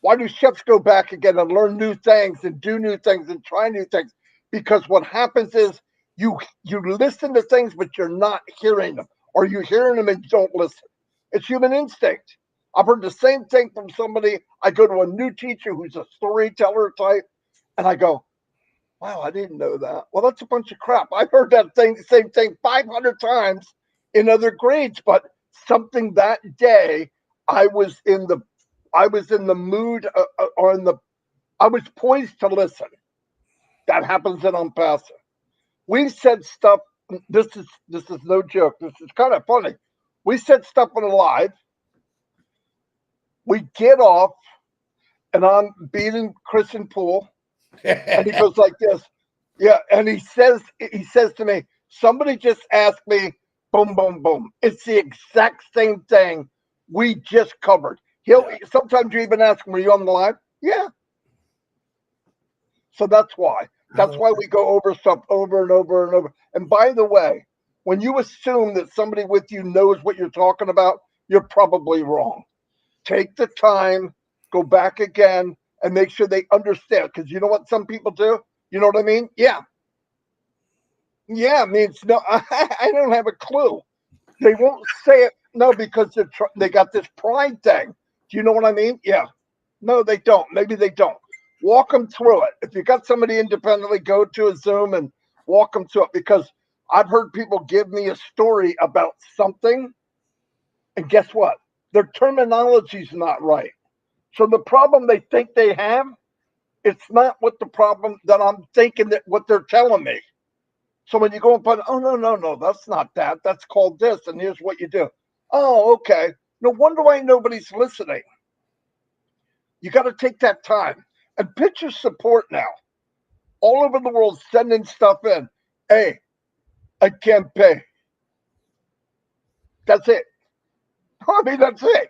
Why do chefs go back again and learn new things and do new things and try new things? Because what happens is you listen to things, but you're not hearing them, or you're hearing them and don't listen. It's human instinct. I've heard the same thing from somebody. I go to a new teacher who's a storyteller type, and I go, wow, I didn't know that. Well, that's a bunch of crap. I've heard that same thing 500 times in other grades, but something that day I was in the mood I was poised to listen. That happens in Onpassive. We've said stuff. This is no joke. This is kind of funny. We said stuff on a live. We get off, and I'm beating Chris in pool, and he goes like this. Yeah, and he says to me, somebody just asked me, boom, boom, boom. It's the exact same thing we just covered. Sometimes you even ask him, were you on the live? Yeah. So that's why. That's why we go over stuff over and over and over. And by the way, when you assume that somebody with you knows what you're talking about, you're probably wrong. Take the time, go back again, and make sure they understand. Because you know what some people do? You know what I mean? Yeah. Yeah, means no, I don't have a clue. They won't say it. No, because they got this pride thing. Do you know what I mean? Yeah. No, they don't. Maybe they don't. Walk them through it. If you got somebody independently, go to a Zoom and walk them through it. Because I've heard people give me a story about something, and guess what? Their terminology's not right. So the problem they think they have, it's not what the problem that I'm thinking that what they're telling me. So when you go and put, oh, no, that's not that. That's called this, and here's what you do. Oh, okay. No wonder why nobody's listening. You got to take that time. And picture support now. All over the world sending stuff in. Hey, I can't pay. That's it. I mean, that's it.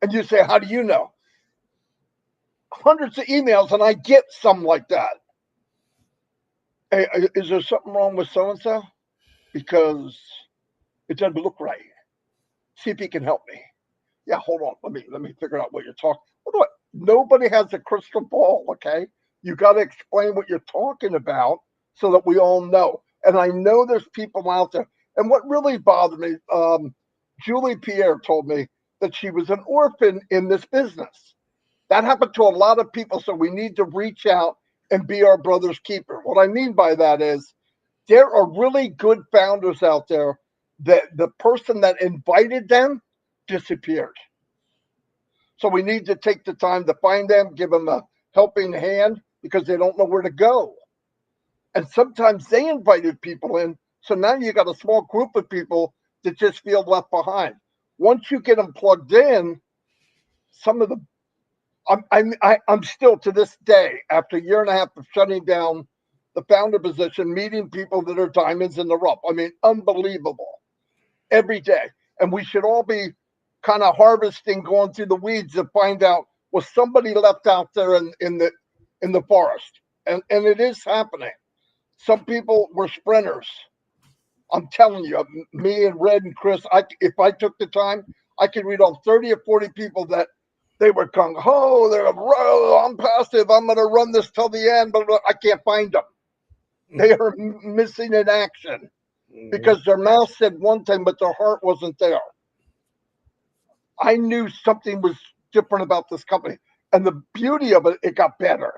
And you say, how do you know? Hundreds of emails, and I get some like that. Hey, is there something wrong with so-and-so? Because it doesn't look right. See if he can help me. Yeah, hold on. Let me figure out what you're talking. What? Nobody has a crystal ball, okay? You got to explain what you're talking about so that we all know. And I know there's people out there. And what really bothered me, Julie Pierre told me that she was an orphan in this business. That happened to a lot of people. So we need to reach out and be our brother's keeper. What I mean by that is there are really good founders out there that the person that invited them disappeared. So we need to take the time to find them, give them a helping hand because they don't know where to go. And sometimes they invited people in. So now you got a small group of people that just feel left behind. Once you get them plugged in, some of the, I'm still to this day, after a year and a half of shutting down the founder position, meeting people that are diamonds in the rough. I mean, unbelievable every day. And we should all be kind of harvesting, going through the weeds to find out, was somebody left out there in the forest? And it is happening. Some people were sprinters. I'm telling you, me and Red and Chris, if I took the time, I could read off 30 or 40 people that They were gung ho. They're I'm passive. I'm going to run this till the end, but I can't find them. They are missing in action because their mouth said one thing, but their heart wasn't there. I knew something was different about this company, and the beauty of it, it got better.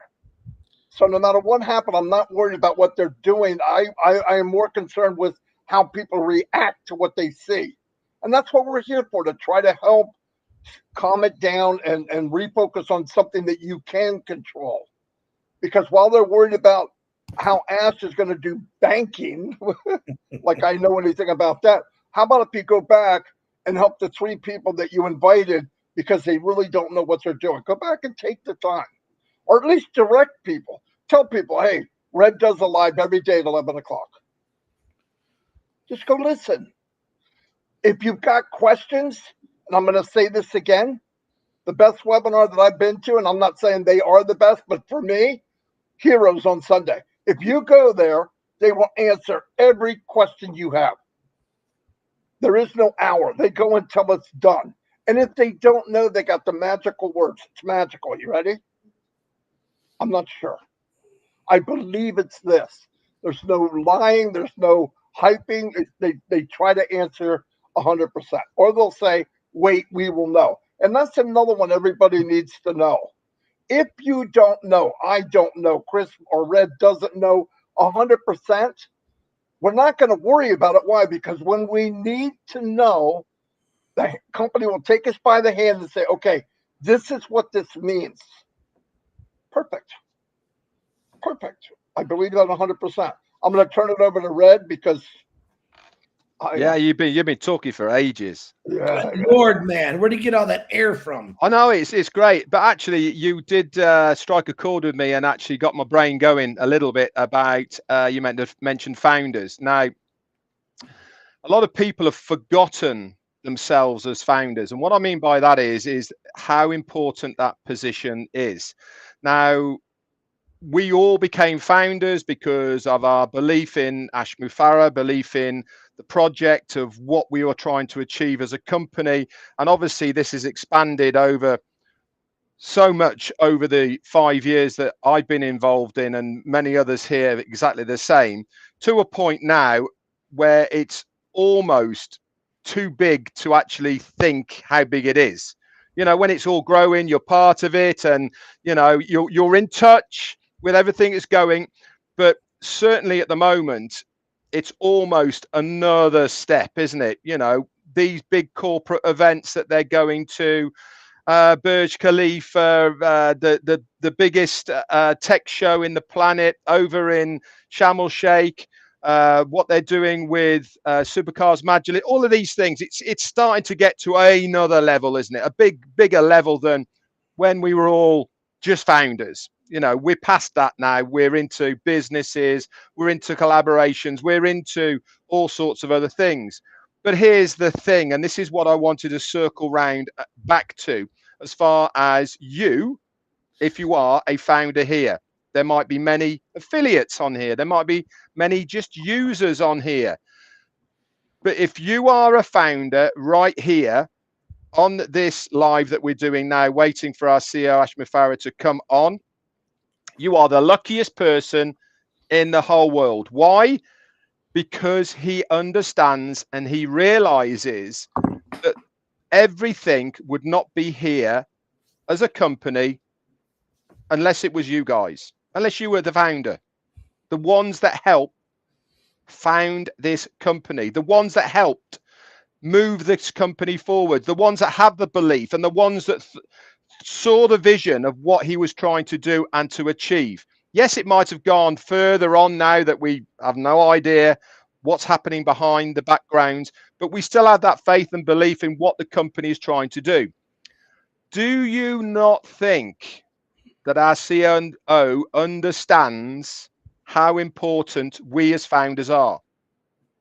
So no matter what happened, I'm not worried about what they're doing. I am more concerned with how people react to what they see. And that's what we're here for, to try to help calm it down and refocus on something that you can control. Because while they're worried about how Ash is going to do banking, like I know anything about that, how about if you go back and help the 3 people that you invited because they really don't know what they're doing? Go back and take the time, or at least direct people. Tell people, hey, Red does a live every day at 11 o'clock. Just go listen. If you've got questions, and I'm going to say this again, the best webinar that I've been to, and I'm not saying they are the best, but for me, Heroes on Sunday. If you go there, they will answer every question you have. There is no hour. They go until it's done. And if they don't know, they got the magical words. It's magical. You ready? I'm not sure. I believe it's this. There's no lying. There's no hyping. They try to answer 100%. Or they'll say, wait, we will know. And that's another one everybody needs to know. If you don't know, I don't know, Chris or Red doesn't know 100%, we're not going to worry about it. Why? Because when we need to know, the company will take us by the hand and say, okay, this is what this means. Perfect. Perfect. I believe that 100%. I'm going to turn it over to Red because you've been talking for ages. Yeah. Lord, man, where'd you get all that air from? I know it's great, but actually you did strike a chord with me and actually got my brain going a little bit about you mentioned founders. Now, a lot of people have forgotten themselves as founders, and what I mean by that is how important that position is. Now, we all became founders because of our belief in Ash Mufareh, belief in the project of what we were trying to achieve as a company. And obviously this has expanded over so much over the 5 years that I've been involved in, and many others here exactly the same, to a point now where it's almost too big to actually think how big it is. You know, when it's all growing, you're part of it, and you know, you're in touch with everything that's going. But certainly at the moment, it's almost another step, isn't it? You know, these big corporate events that they're going to, Burj Khalifa, the biggest tech show in the planet over in Sharm el Sheikh, what they're doing with Supercars Majlis, all of these things, it's starting to get to another level, isn't it? A bigger level than when we were all just founders. You know, we're past that now. We're into businesses, we're into collaborations, we're into all sorts of other things. But here's the thing, and this is what I wanted to circle round back to, as far as you, if you are a founder here. There might be many affiliates on here. There might be many just users on here. But if you are a founder right here on this live that we're doing now, waiting for our CEO Ash Mufareh to come on, you are the luckiest person in the whole world. Why? Because he understands and he realizes that everything would not be here as a company unless it was you guys, unless you were the founder, the ones that helped found this company, the ones that helped move this company forward, the ones that have the belief and the ones that saw the vision of what he was trying to do and to achieve. Yes, it might have gone further on now that we have no idea what's happening behind the background, but we still have that faith and belief in what the company is trying to do. Do you not think that our CEO understands how important we as founders are?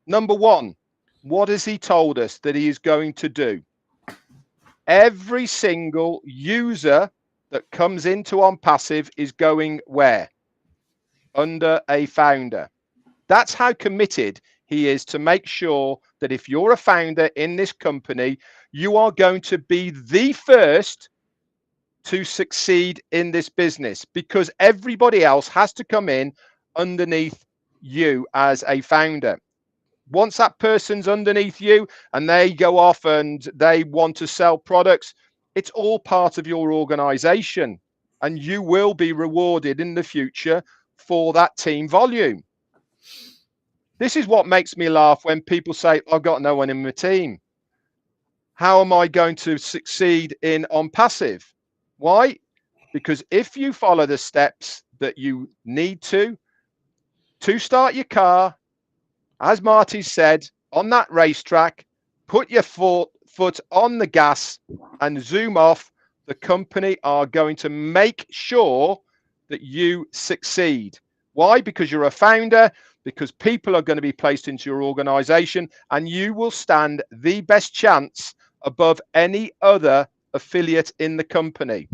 Number one, what has he told us that he is going to do? Every single user that comes into Onpassive is going where? Under a founder. That's how committed he is to make sure that if you're a founder in this company, you are going to be the first to succeed in this business, because everybody else has to come in underneath you as a founder. Once that person's underneath you and they go off and they want to sell products, it's all part of your organization, and you will be rewarded in the future for that team volume. This is what makes me laugh when people say, I've got no one in my team. How am I going to succeed in Onpassive? Why? Because if you follow the steps that you need to start your car, as Marty said, on that racetrack, put your foot on the gas and zoom off, the company are going to make sure that you succeed. Why? Because you're a founder, because people are going to be placed into your organization, and you will stand the best chance above any other affiliate in the company.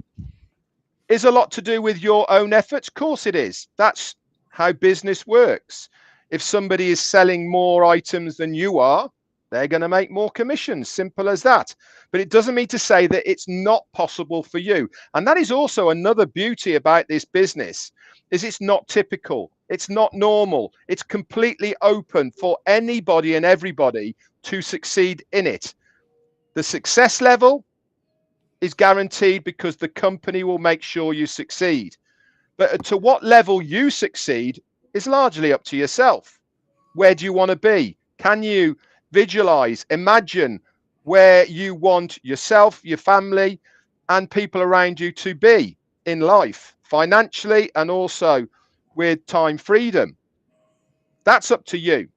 Is a lot to do with your own efforts? Of course it is. That's how business works. If somebody is selling more items than you are, they're going to make more commissions. Simple as that. But it doesn't mean to say that it's not possible for you. And that is also another beauty about this business, is it's not typical. It's not normal. It's completely open for anybody and everybody to succeed in it. The success level is guaranteed because the company will make sure you succeed. But to what level you succeed is largely up to yourself. Where do you want to be? Can you visualize, imagine where you want yourself, your family, and people around you to be in life, financially, and also with time freedom? That's up to you.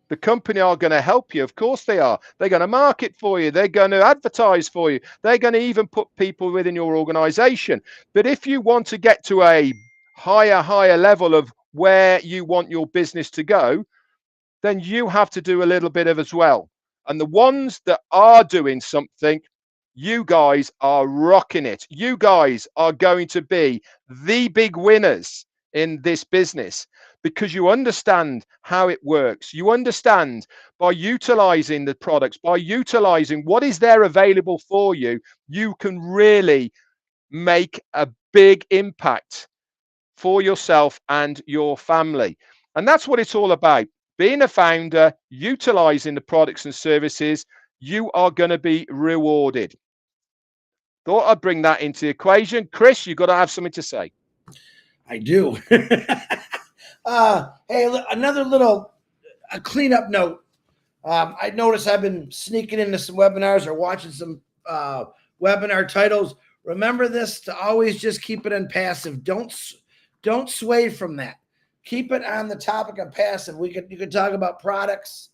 The company are going to help you. Of course they are. They're going to market for you. They're going to advertise for you. They're going to even put people within your organization. But if you want to get to a higher level of where you want your business to go, then you have to do a little bit of as well. And the ones that are doing something, you guys are rocking it. You guys are going to be the big winners in this business, because you understand how it works. You understand, by utilizing the products, by utilizing what is there available for you, you can really make a big impact for yourself and your family. And that's what it's all about. Being a founder, utilizing the products and services, you are going to be rewarded. Thought I'd bring that into the equation. Chris, you've got to have something to say. I do. Hey, another little cleanup note. I noticed I've been sneaking into some webinars or watching some webinar titles. Remember this, to always just keep it in passive. Don't sway from that. Keep it on the topic of passive. You could talk about products,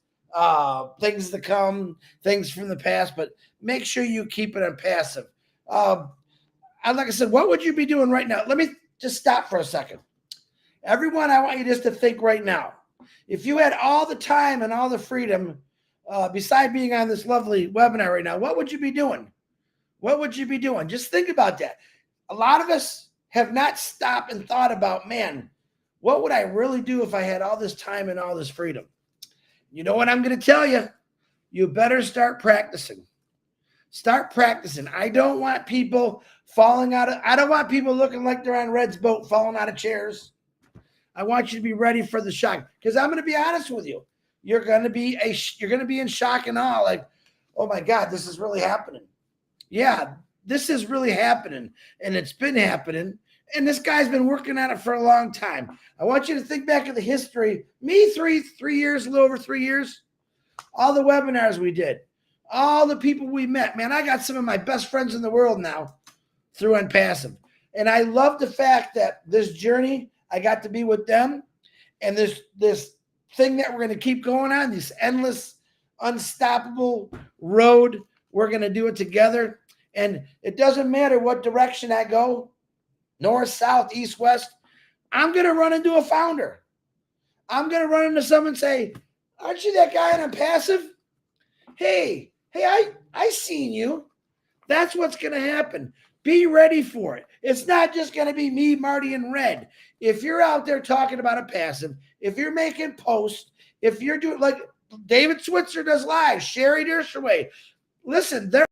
things to come, things from the past, but make sure you keep it on passive. Like I said, what would you be doing right now? Let me just stop for a second. Everyone, I want you just to think right now. If you had all the time and all the freedom, beside being on this lovely webinar right now, what would you be doing? What would you be doing? Just think about that. A lot of us have not stopped and thought about, man, what would I really do if I had all this time and all this freedom? You know what I'm going to tell you? You better start practicing. Start practicing. I don't want people I don't want people looking like they're on Red's boat, falling out of chairs. I want you to be ready for the shock, because I'm going to be honest with you. You're going to be in shock and awe, like, oh my God, this is really happening. Yeah, this is really happening, and it's been happening, and this guy's been working on it for a long time. I want you to think back of the history. Me, 3 years, a little over 3 years, all the webinars we did, all the people we met. Man, I got some of my best friends in the world now through Onpassive, and I love the fact that this journey, I got to be with them, and this thing that we're going to keep going on, this endless, unstoppable road. We're going to do it together, and it doesn't matter what direction I go, north, south, east, west. I'm going to run into a founder. I'm going to run into someone and say, aren't you that guy on Onpassive? Hey, I seen you. That's what's going to happen. Be ready for it. It's not just going to be me, Marty, and Red. If you're out there talking about Onpassive, if you're making posts, if you're doing like David Switzer does live, Sherry Dershowitz, listen, they're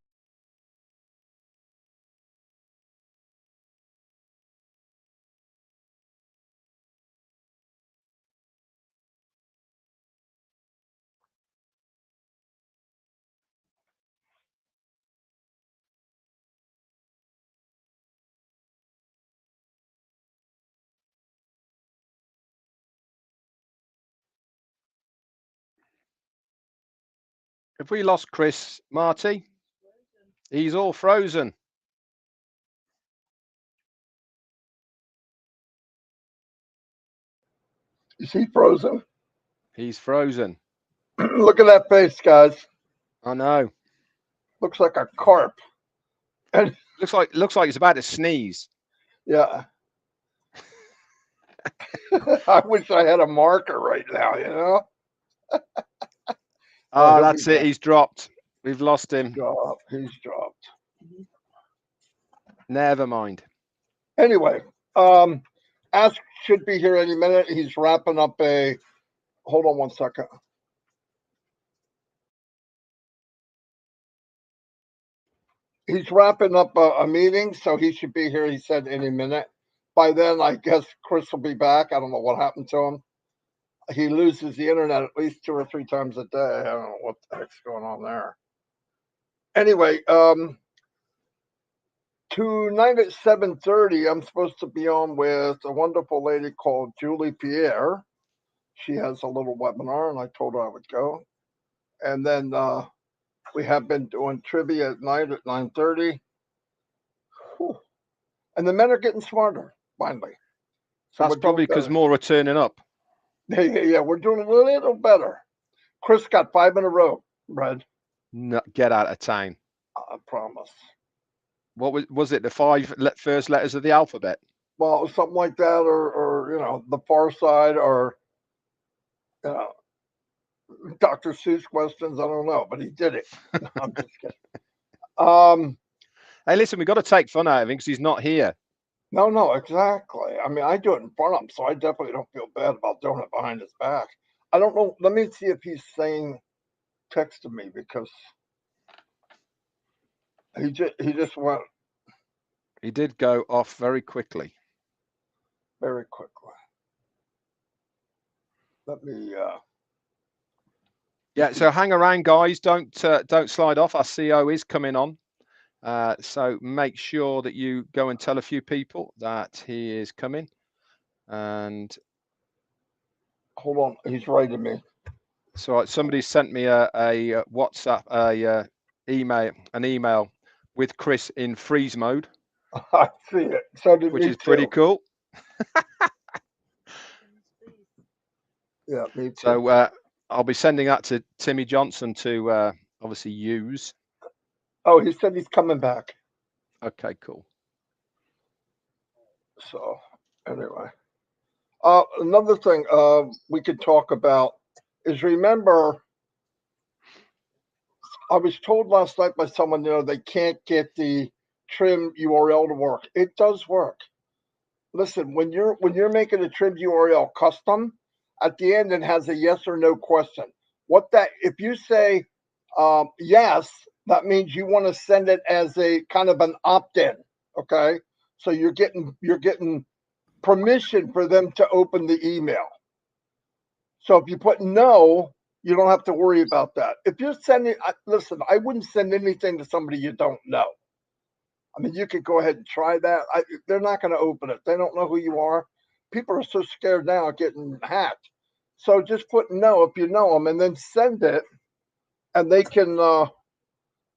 Have we lost Chris, Marty? He's all frozen. Is he frozen? He's frozen. Look at that face, guys. I know. Looks like a carp. And Looks like he's about to sneeze. yeah. I wish I had a marker right now, you know? Oh, that's it. He's dropped. We've lost him. He's dropped. Never mind. Anyway, Ask should be here any minute. He's wrapping up hold on one second. He's wrapping up a meeting, so he should be here, he said, any minute. By then, I guess Chris will be back. I don't know what happened to him. He loses the internet at least 2 or 3 times a day. I don't know what the heck's going on there. Anyway, tonight at 7:30, I'm supposed to be on with a wonderful lady called Julie Pierre. She has a little webinar, and I told her I would go. And then we have been doing trivia at night at 9:30. And the men are getting smarter, finally. So that's probably because more are turning up. Yeah, we're doing a little better. Chris got 5 in a row, Red. No, get out of town. I promise. What was it? The 5 first letters of the alphabet? Well, it was something like that, or the far side, or Dr. Seuss questions. I don't know, but he did it. No, I'm just kidding. Hey, listen, we got to take fun out of him because he's not here. No, exactly. I mean, I do it in front of him, so I definitely don't feel bad about doing it behind his back. I don't know. Let me see if he's saying text to me, because he just went. He did go off very quickly. Very quickly. Let me. Yeah. So hang around, guys. Don't slide off. Our CEO is coming on. So make sure that you go and tell a few people that he is coming. And hold on, he's writing me. So somebody sent me a WhatsApp, an email with Chris in freeze mode. I see it. So did which me is pretty cool. Yeah, me too. So I'll be sending that to Timmy Johnson to obviously use. Oh, he said he's coming back. Okay, cool. So anyway, another thing we could talk about is, remember, I was told last night by someone, they can't get the trim URL to work. It does work. Listen, when you're making a trim URL custom, at the end it has a yes or no question. If you say yes, that means you want to send it as a kind of an opt-in. Okay, so you're getting permission for them to open the email. So if you put no, you don't have to worry about that. If you're sending, listen, I wouldn't send anything to somebody you don't know. I mean, you could go ahead and try that. They're not going to open it. They don't know who you are. People are so scared now of getting hacked. So just put no if you know them, and then send it, and they can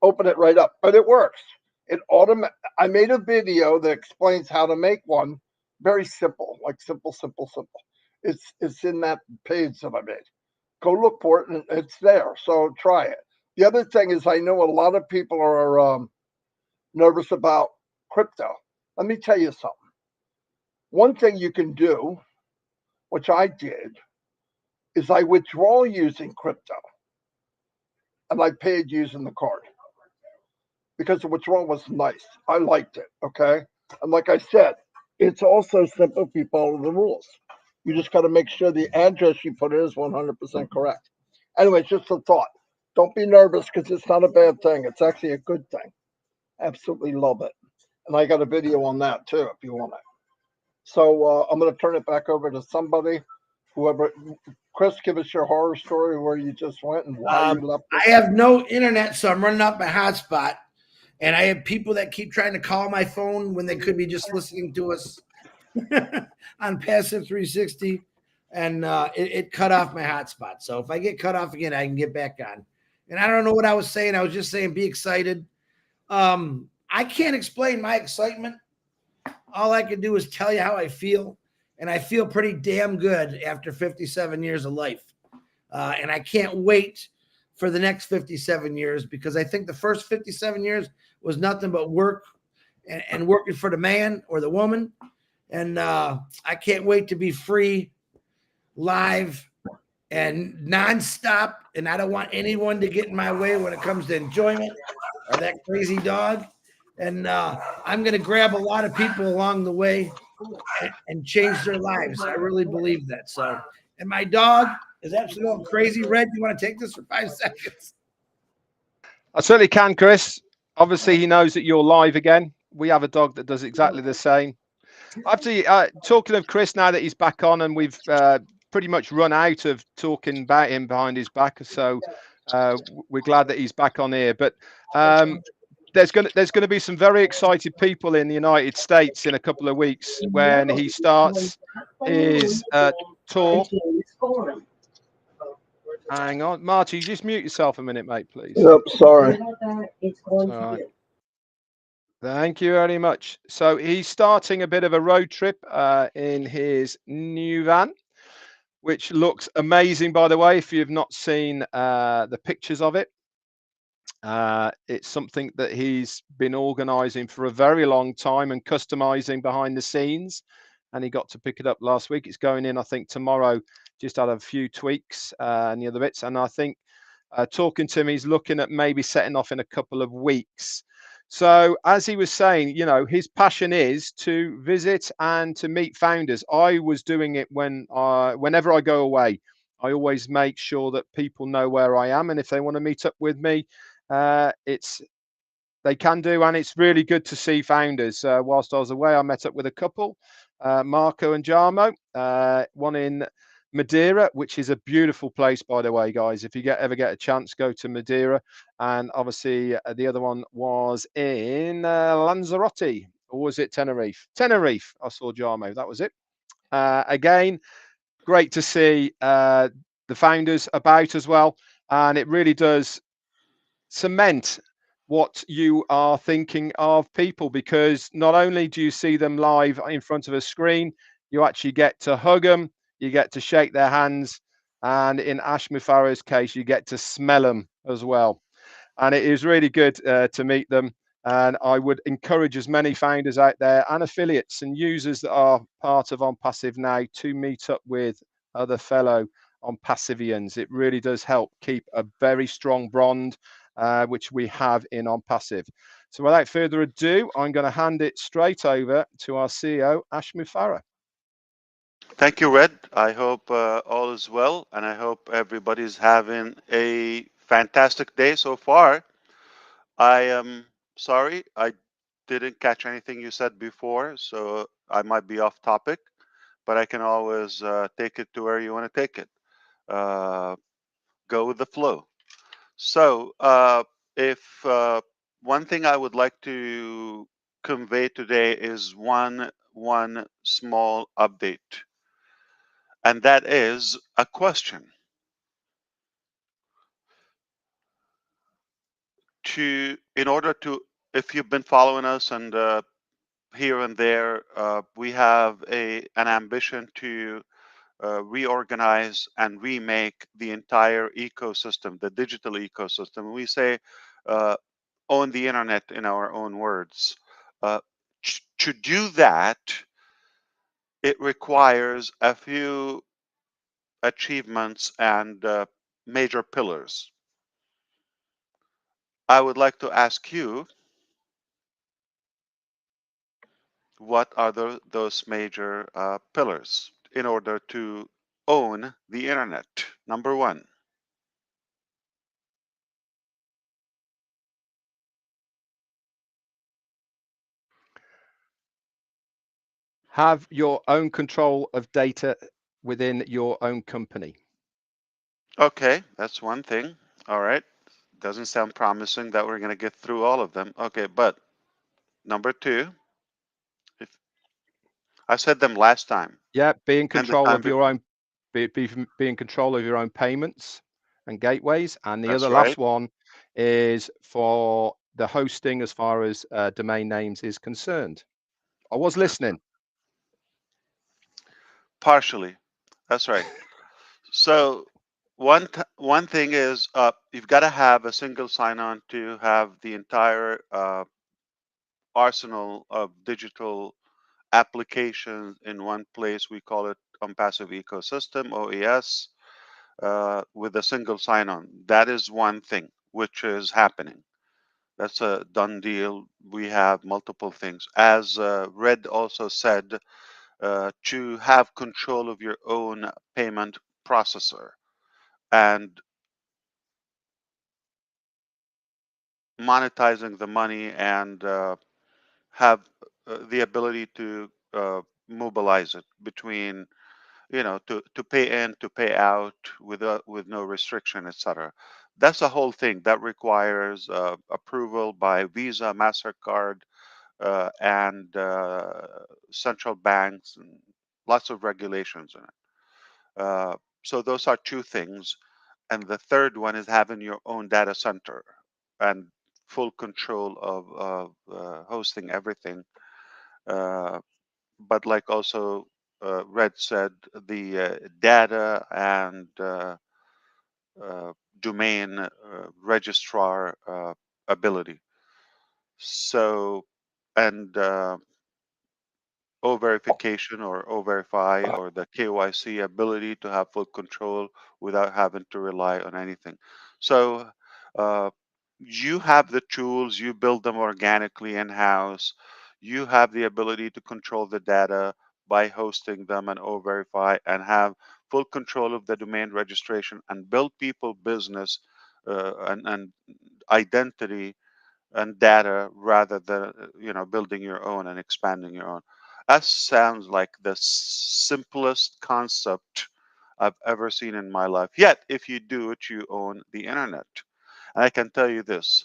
open it right up. But it works. I made a video that explains how to make one. Very simple, like simple. It's in that page that I made. Go look for it, and it's there. So try it. The other thing is, I know a lot of people are nervous about crypto. Let me tell you something. One thing you can do, which I did, is I withdraw using crypto, and I paid using the card, because the withdrawal was nice. I liked it. Okay, and like I said, it's also simple if you follow the rules. You just got to make sure the address you put in is 100% correct. Anyway, it's just a thought. Don't be nervous, because it's not a bad thing. It's actually a good thing. Absolutely love it. And I got a video on that too, if you want it. So I'm going to turn it back over to somebody, whoever. Chris, give us your horror story, where you just went and why you left. I have no internet, so I'm running up my hotspot. And I have people that keep trying to call my phone when they could be just listening to us on Passive 360. And it cut off my hotspot. So if I get cut off again, I can get back on. And I don't know what I was saying. I was just saying, be excited. I can't explain my excitement. All I can do is tell you how I feel. And I feel pretty damn good after 57 years of life. And I can't wait for the next 57 years, because I think the first 57 years was nothing but work and working for the man or the woman. And I can't wait to be free, live, and nonstop. And I don't want anyone to get in my way when it comes to enjoyment or that crazy dog. And I'm going to grab a lot of people along the way and change their lives. I really believe that. So, and my dog is absolutely crazy. Red, you want to take this for 5 seconds? I certainly can, Chris. Obviously, he knows that you're live again. We have a dog that does exactly the same. After talking of Chris, now that he's back on, and we've pretty much run out of talking about him behind his back, so we're glad that he's back on here. But there's going to be some very excited people in the United States in a couple of weeks when he starts his tour. Hang on, Marty, you just mute yourself a minute, mate, please. Yep, sorry. All right. Thank you very much. So he's starting a bit of a road trip in his new van, which looks amazing, by the way, if you've not seen the pictures of it. It's something that he's been organizing for a very long time and customizing behind the scenes. And he got to pick it up last week. It's going in, I think, tomorrow, just had a few tweaks and the other bits. And I think talking to him, he's looking at maybe setting off in a couple of weeks. So as he was saying, you know, his passion is to visit and to meet founders. I was doing it whenever I go away. I always make sure that people know where I am, and if they want to meet up with me, they can do, and it's really good to see founders. Whilst I was away, I met up with a couple, Marco and Jarmo, one in Madeira, which is a beautiful place, by the way, guys. If you ever get a chance, go to Madeira. And obviously the other one was in Lanzarote, or was it Tenerife? Tenerife. I saw Jarmo. That was it. Again, great to see the founders about as well. And it really does cement what you are thinking of people, because not only do you see them live in front of a screen, you actually get to hug them, you get to shake their hands, and in Ash Mufareh's case, you get to smell them as well. And it is really good to meet them. And I would encourage as many founders out there and affiliates and users that are part of Onpassive now to meet up with other fellow Onpassivians. It really does help keep a very strong bond, which we have in Onpassive. So without further ado, I'm going to hand it straight over to our CEO, Ash Mufareh. Thank you, Red. I hope all is well, and I hope everybody's having a fantastic day so far. I am sorry I didn't catch anything you said before, so I might be off topic, but I can always take it to where you want to take it. Go with the flow. So, if one thing I would like to convey today is one small update, and that is a question. In order to, if you've been following us and here and there, we have an ambition to reorganize and remake the entire ecosystem, the digital ecosystem. We say own the internet in our own words. To do that, it requires a few achievements and major pillars. I would like to ask you, what are those major pillars in order to own the internet? Number one. Have your own control of data within your own company. Okay, that's one thing. All right. Doesn't sound promising that we're going to get through all of them. Okay, but number two, if I said them last time. Yeah, be in and the control time of your own, be in control of your own payments, and gateways. And the That's other right. last one is for the hosting as far as domain names is concerned. I was listening. Partially. That's right. So one thing is you've got to have a single sign-on to have the entire arsenal of digital applications in one place. We call it Onpassive Ecosystem, OES, with a single sign-on. That is one thing which is happening. That's a done deal. We have multiple things. As Red also said, to have control of your own payment processor and monetizing the money and have the ability to mobilize it between, to pay in, to pay out with no restriction, etc. That's the whole thing. That requires approval by Visa, MasterCard, and central banks, and lots of regulations in it. So those are two things. And the third one is having your own data center and full control of hosting everything. Uh, but like also Red said, the data and domain registrar ability. So, and O verification or O verify or the KYC ability to have full control without having to rely on anything. So uh, you have the tools, you build them organically in house. You have the ability to control the data by hosting them and O verify and have full control of the domain registration and build people business and identity and data rather than building your own and expanding your own. That sounds like the simplest concept I've ever seen in my life. Yet if you do it, you own the internet. And I can tell you this,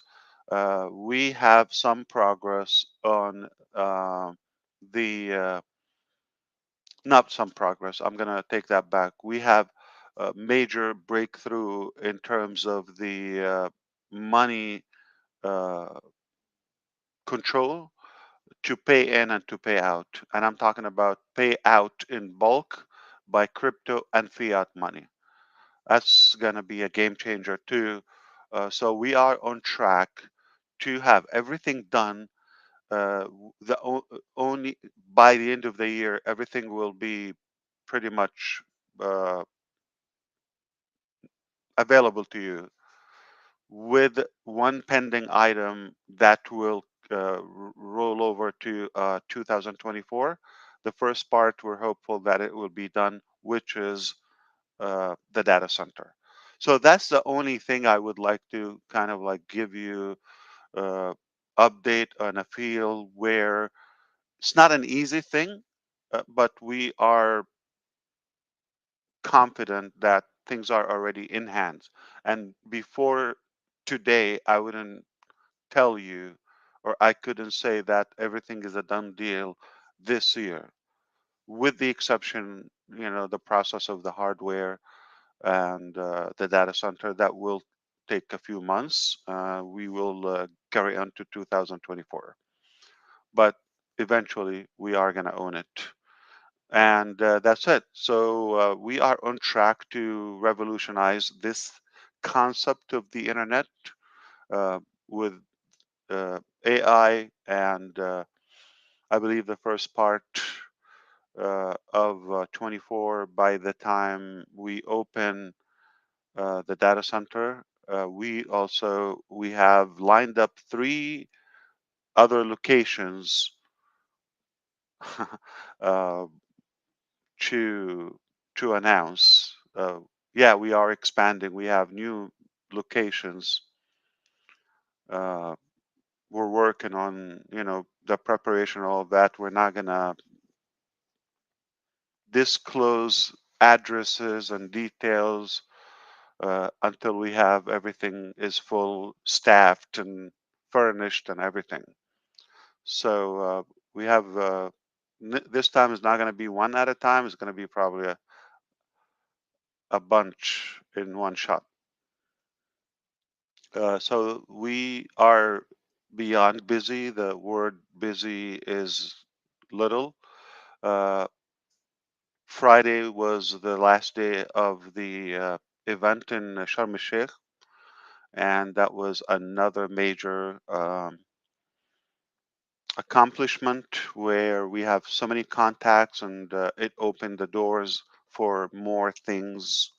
we have some progress on the not some progress, I'm going to take that back. We have a major breakthrough in terms of the money uh, control to pay in and to pay out. And I'm talking about pay out in bulk by crypto and fiat money. That's going to be a game changer too. So we are on track to have everything done. Only by the end of the year, everything will be pretty much uh, available to you, with one pending item that will roll over to 2024. The first part, we're hopeful that it will be done, which is the data center. So that's the only thing I would like to kind of like give you update on a feel where it's not an easy thing, but we are confident that things are already in hands. And before today, I wouldn't tell you, or I couldn't say that everything is a done deal this year, with the exception, the process of the hardware and the data center that will take a few months. We will carry on to 2024, but eventually we are going to own it. And that's it. So we are on track to revolutionize this concept of the internet uh, with AI, and I believe the first part of 24, by the time we open the data center. We have lined up 3 other locations uh, to announce. Yeah, we are expanding. We have new locations. Uh, we're working on, the preparation, all of that. We're not gonna disclose addresses and details until we have everything is full staffed and furnished and everything. So we have this time is not going to be one at a time. It's going to be probably a bunch in one shot. So we are beyond busy. The word busy is little. Uh, Friday was the last day of the event in Sharm el-Sheikh, and that was another major accomplishment where we have so many contacts, and it opened the doors for more things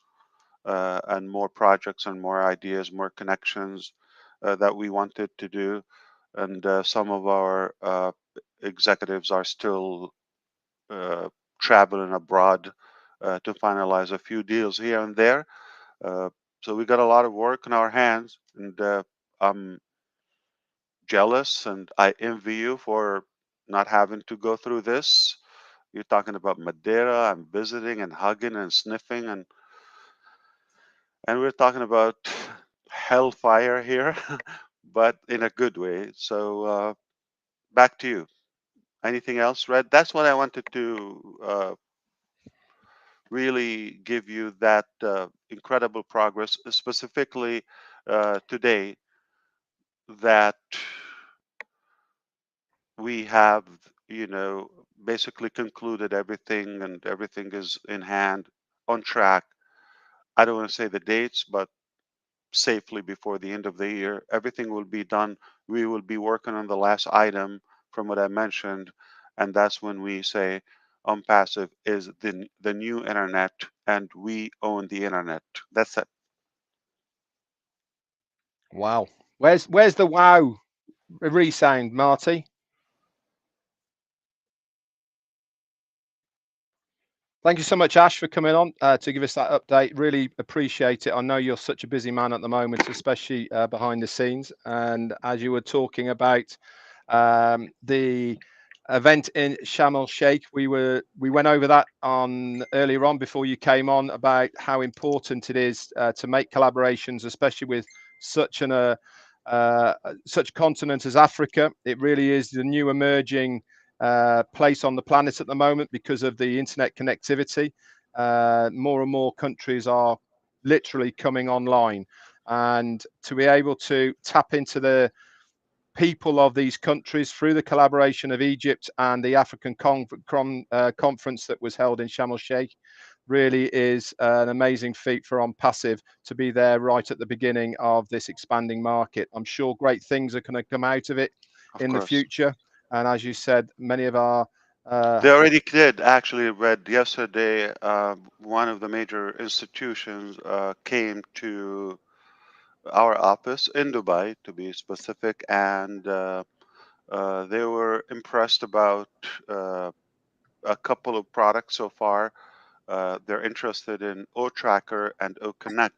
and more projects and more ideas, more connections that we wanted to do. And some of our executives are still uh, traveling abroad to finalize a few deals here and there. Uh, so we got a lot of work in our hands, and I'm jealous and I envy you for not having to go through this. You're talking about Madeira. I'm visiting and hugging and sniffing, and we're talking about hellfire here, but in a good way. So back to you. Anything else, Red? That's what I wanted to really give you, that incredible progress, specifically today, that we have, basically concluded everything, and everything is in hand, on track. I don't want to say the dates, but safely before the end of the year, everything will be done. We will be working on the last item from what I mentioned, and that's when we say Onpassive is the new internet, and we own the internet. That's it. Wow. Where's the wow resound, Marty? Thank you so much, Ash, for coming on to give us that update. Really appreciate it. I know you're such a busy man at the moment, especially behind the scenes. And as you were talking about the event in Sharm el Sheikh, we went over that on earlier on before you came on, about how important it is to make collaborations, especially with such such continent as Africa. It really is the new emerging place on the planet at the moment because of the internet connectivity. More and more countries are literally coming online, and to be able to tap into the people of these countries through the collaboration of Egypt and the African conference that was held in Sharm el Sheikh really is an amazing feat for Onpassive to be there right at the beginning of this expanding market. I'm sure great things are going to come out of it Of in the course. future. And as you said, many of our They already did. Actually, read yesterday, one of the major institutions came to our office in Dubai, to be specific, and they were impressed about a couple of products so far. They're interested in O Tracker and O Connect.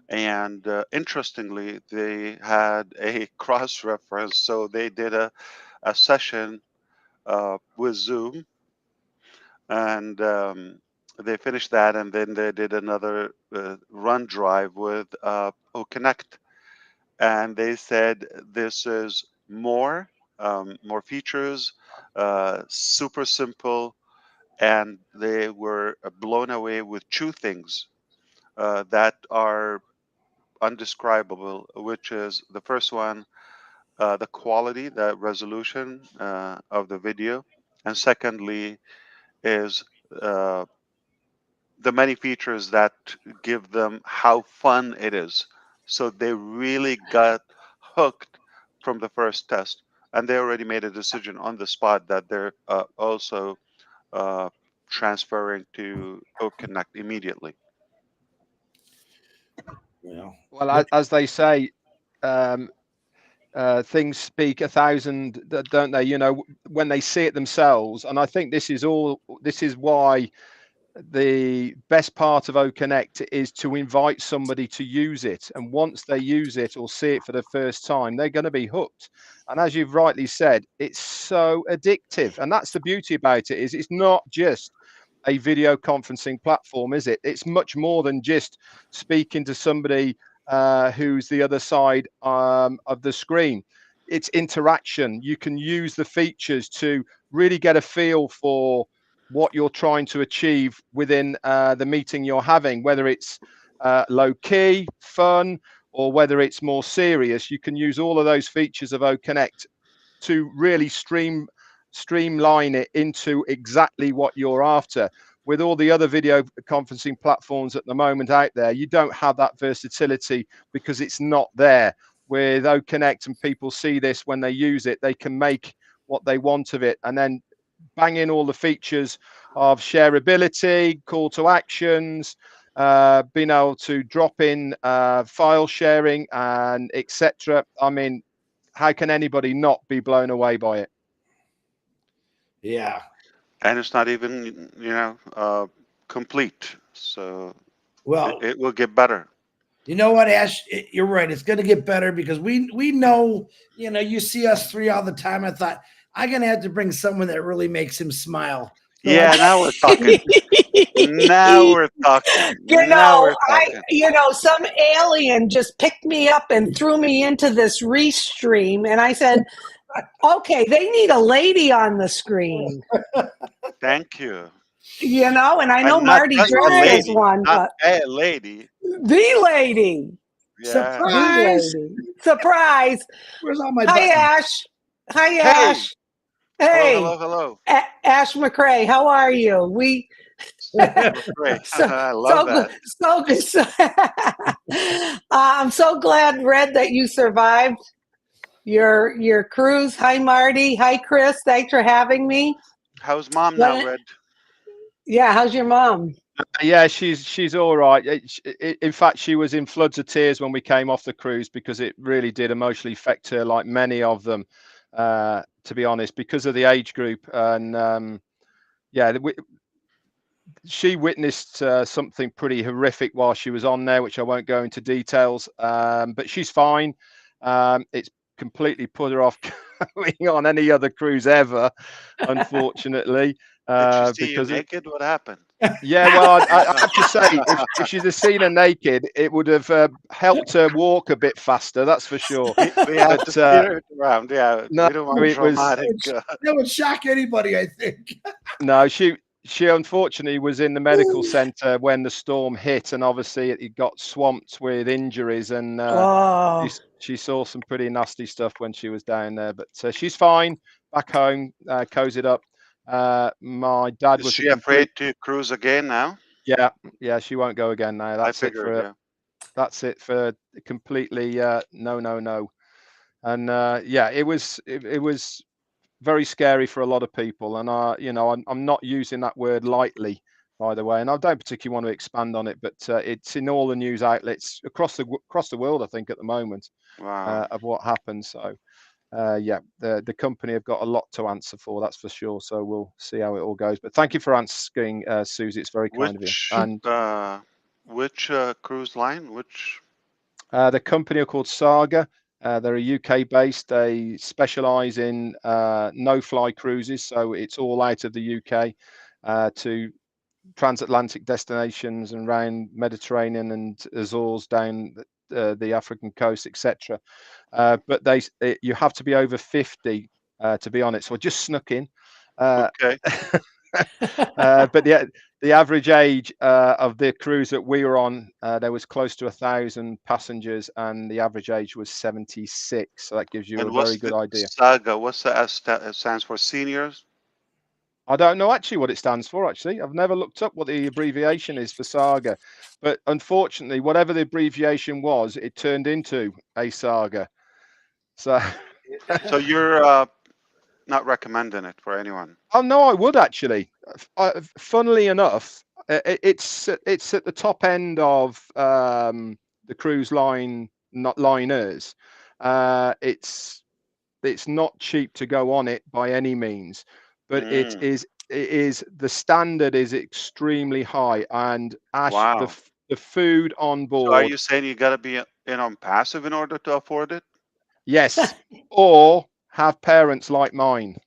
And interestingly, they had a cross reference. So they did a session with Zoom, and they finished that, and then they did another run drive with O Connect. And they said this is more features, super simple, and they were blown away with two things that are undescribable, which is the first one, the quality, the resolution of the video, and secondly is uh, the many features that give them how fun it is. So they really got hooked from the first test, and they already made a decision on the spot that they're also uh, transferring to OConnect immediately. well, as they say, um, things speak a thousand, don't they? You know, when they see it themselves. And I think this is why the best part of OConnect is to invite somebody to use it, and once they use it or see it for the first time, they're going to be hooked. And as you've rightly said, it's so addictive, and that's the beauty about it, is it's not just a video conferencing platform, is it? It's much more than just speaking to somebody who's the other side of the screen. It's interaction. You can use the features to really get a feel for what you're trying to achieve within the meeting you're having, whether it's low key, fun, or whether it's more serious, you can use all of those features of OConnect to really streamline it into exactly what you're after. With all the other video conferencing platforms at the moment out there, you don't have that versatility because it's not there. With OConnect, and people see this when they use it, they can make what they want of it and then bang in all the features of shareability, call to actions, being able to drop in file sharing, and etc. I mean, how can anybody not be blown away by it? Yeah. And it's not even, complete. So Well, it will get better. you know what, Ash? You're right. It's going to get better because we know, you see us three all the time. I thought I'm going to have to bring someone that really makes him smile. So Yeah, now we're talking. Now we're talking. Now we're talking. Some alien just picked me up and threw me into this restream, and I said, okay, they need a lady on the screen. Thank you. And I know And not Marty just a Dress lady, is one, not but a lady. the lady. Yeah. Surprise! The lady. Surprise. Where's all my Hi, buttons? Ash. Hi, Hey. Ash. Hey. Hello. Ash McRae, how are you? Great. I love that. So good. I'm so glad, Red, that you survived your cruise. Hi, Marty. Hi, Chris. Thanks for having me. How's mom now, Red? Yeah, how's your mom? Yeah, she's all right. In fact, she was in floods of tears when we came off the cruise because it really did emotionally affect her, like many of them, to be honest, because of the age group. And she witnessed something pretty horrific while she was on there, which I won't go into details. But she's fine. It's completely put her off going on any other cruise ever, unfortunately. Did she see because you naked? What happened? Yeah, well, I have to say, if she'd have seen her naked, it would have helped her walk a bit faster. That's for sure. We have to steer it around. Yeah, no, we don't want it was traumatic. That would shock anybody, I think. no. She unfortunately was in the medical center when the storm hit, and obviously it got swamped with injuries, and she saw some pretty nasty stuff when she was down there. But she's fine, back home, cozied up. My dad Is was she afraid to cruise again now? Yeah, she won't go again now. That's I figured, it for that's it for completely no. And it was very scary for a lot of people. And I'm not using that word lightly, by the way. And I don't particularly want to expand on it, but it's in all the news outlets across the world, I think, at the moment. Wow. Of what happened. So the company have got a lot to answer for, that's for sure. So we'll see how it all goes. But thank you for asking, Susie. It's very kind of you. And which cruise line? Which? The company are called Saga. They're a UK based. They specialize in no-fly cruises, so it's all out of the UK to transatlantic destinations and around Mediterranean and Azores down the African coast, etc. But you have to be over 50 to be on it. So I just snuck in. Okay. But the average age of the cruise that we were on, there was close to 1,000 passengers, and the average age was 76. So that gives you a very good idea. Saga, what's the S stands for? Seniors? I don't know actually what it stands for. Actually, I've never looked up what the abbreviation is for Saga, but unfortunately, whatever the abbreviation was, it turned into a saga. So you're not recommending it for anyone? Oh no, I would actually. Funnily enough, it's at the top end of the cruise line, not liners. It's not cheap to go on it by any means, but it is the standard is extremely high. And Ash, Wow. the food on board. So are you saying you got to be in Onpassive in order to afford it? Yes, or have parents like mine.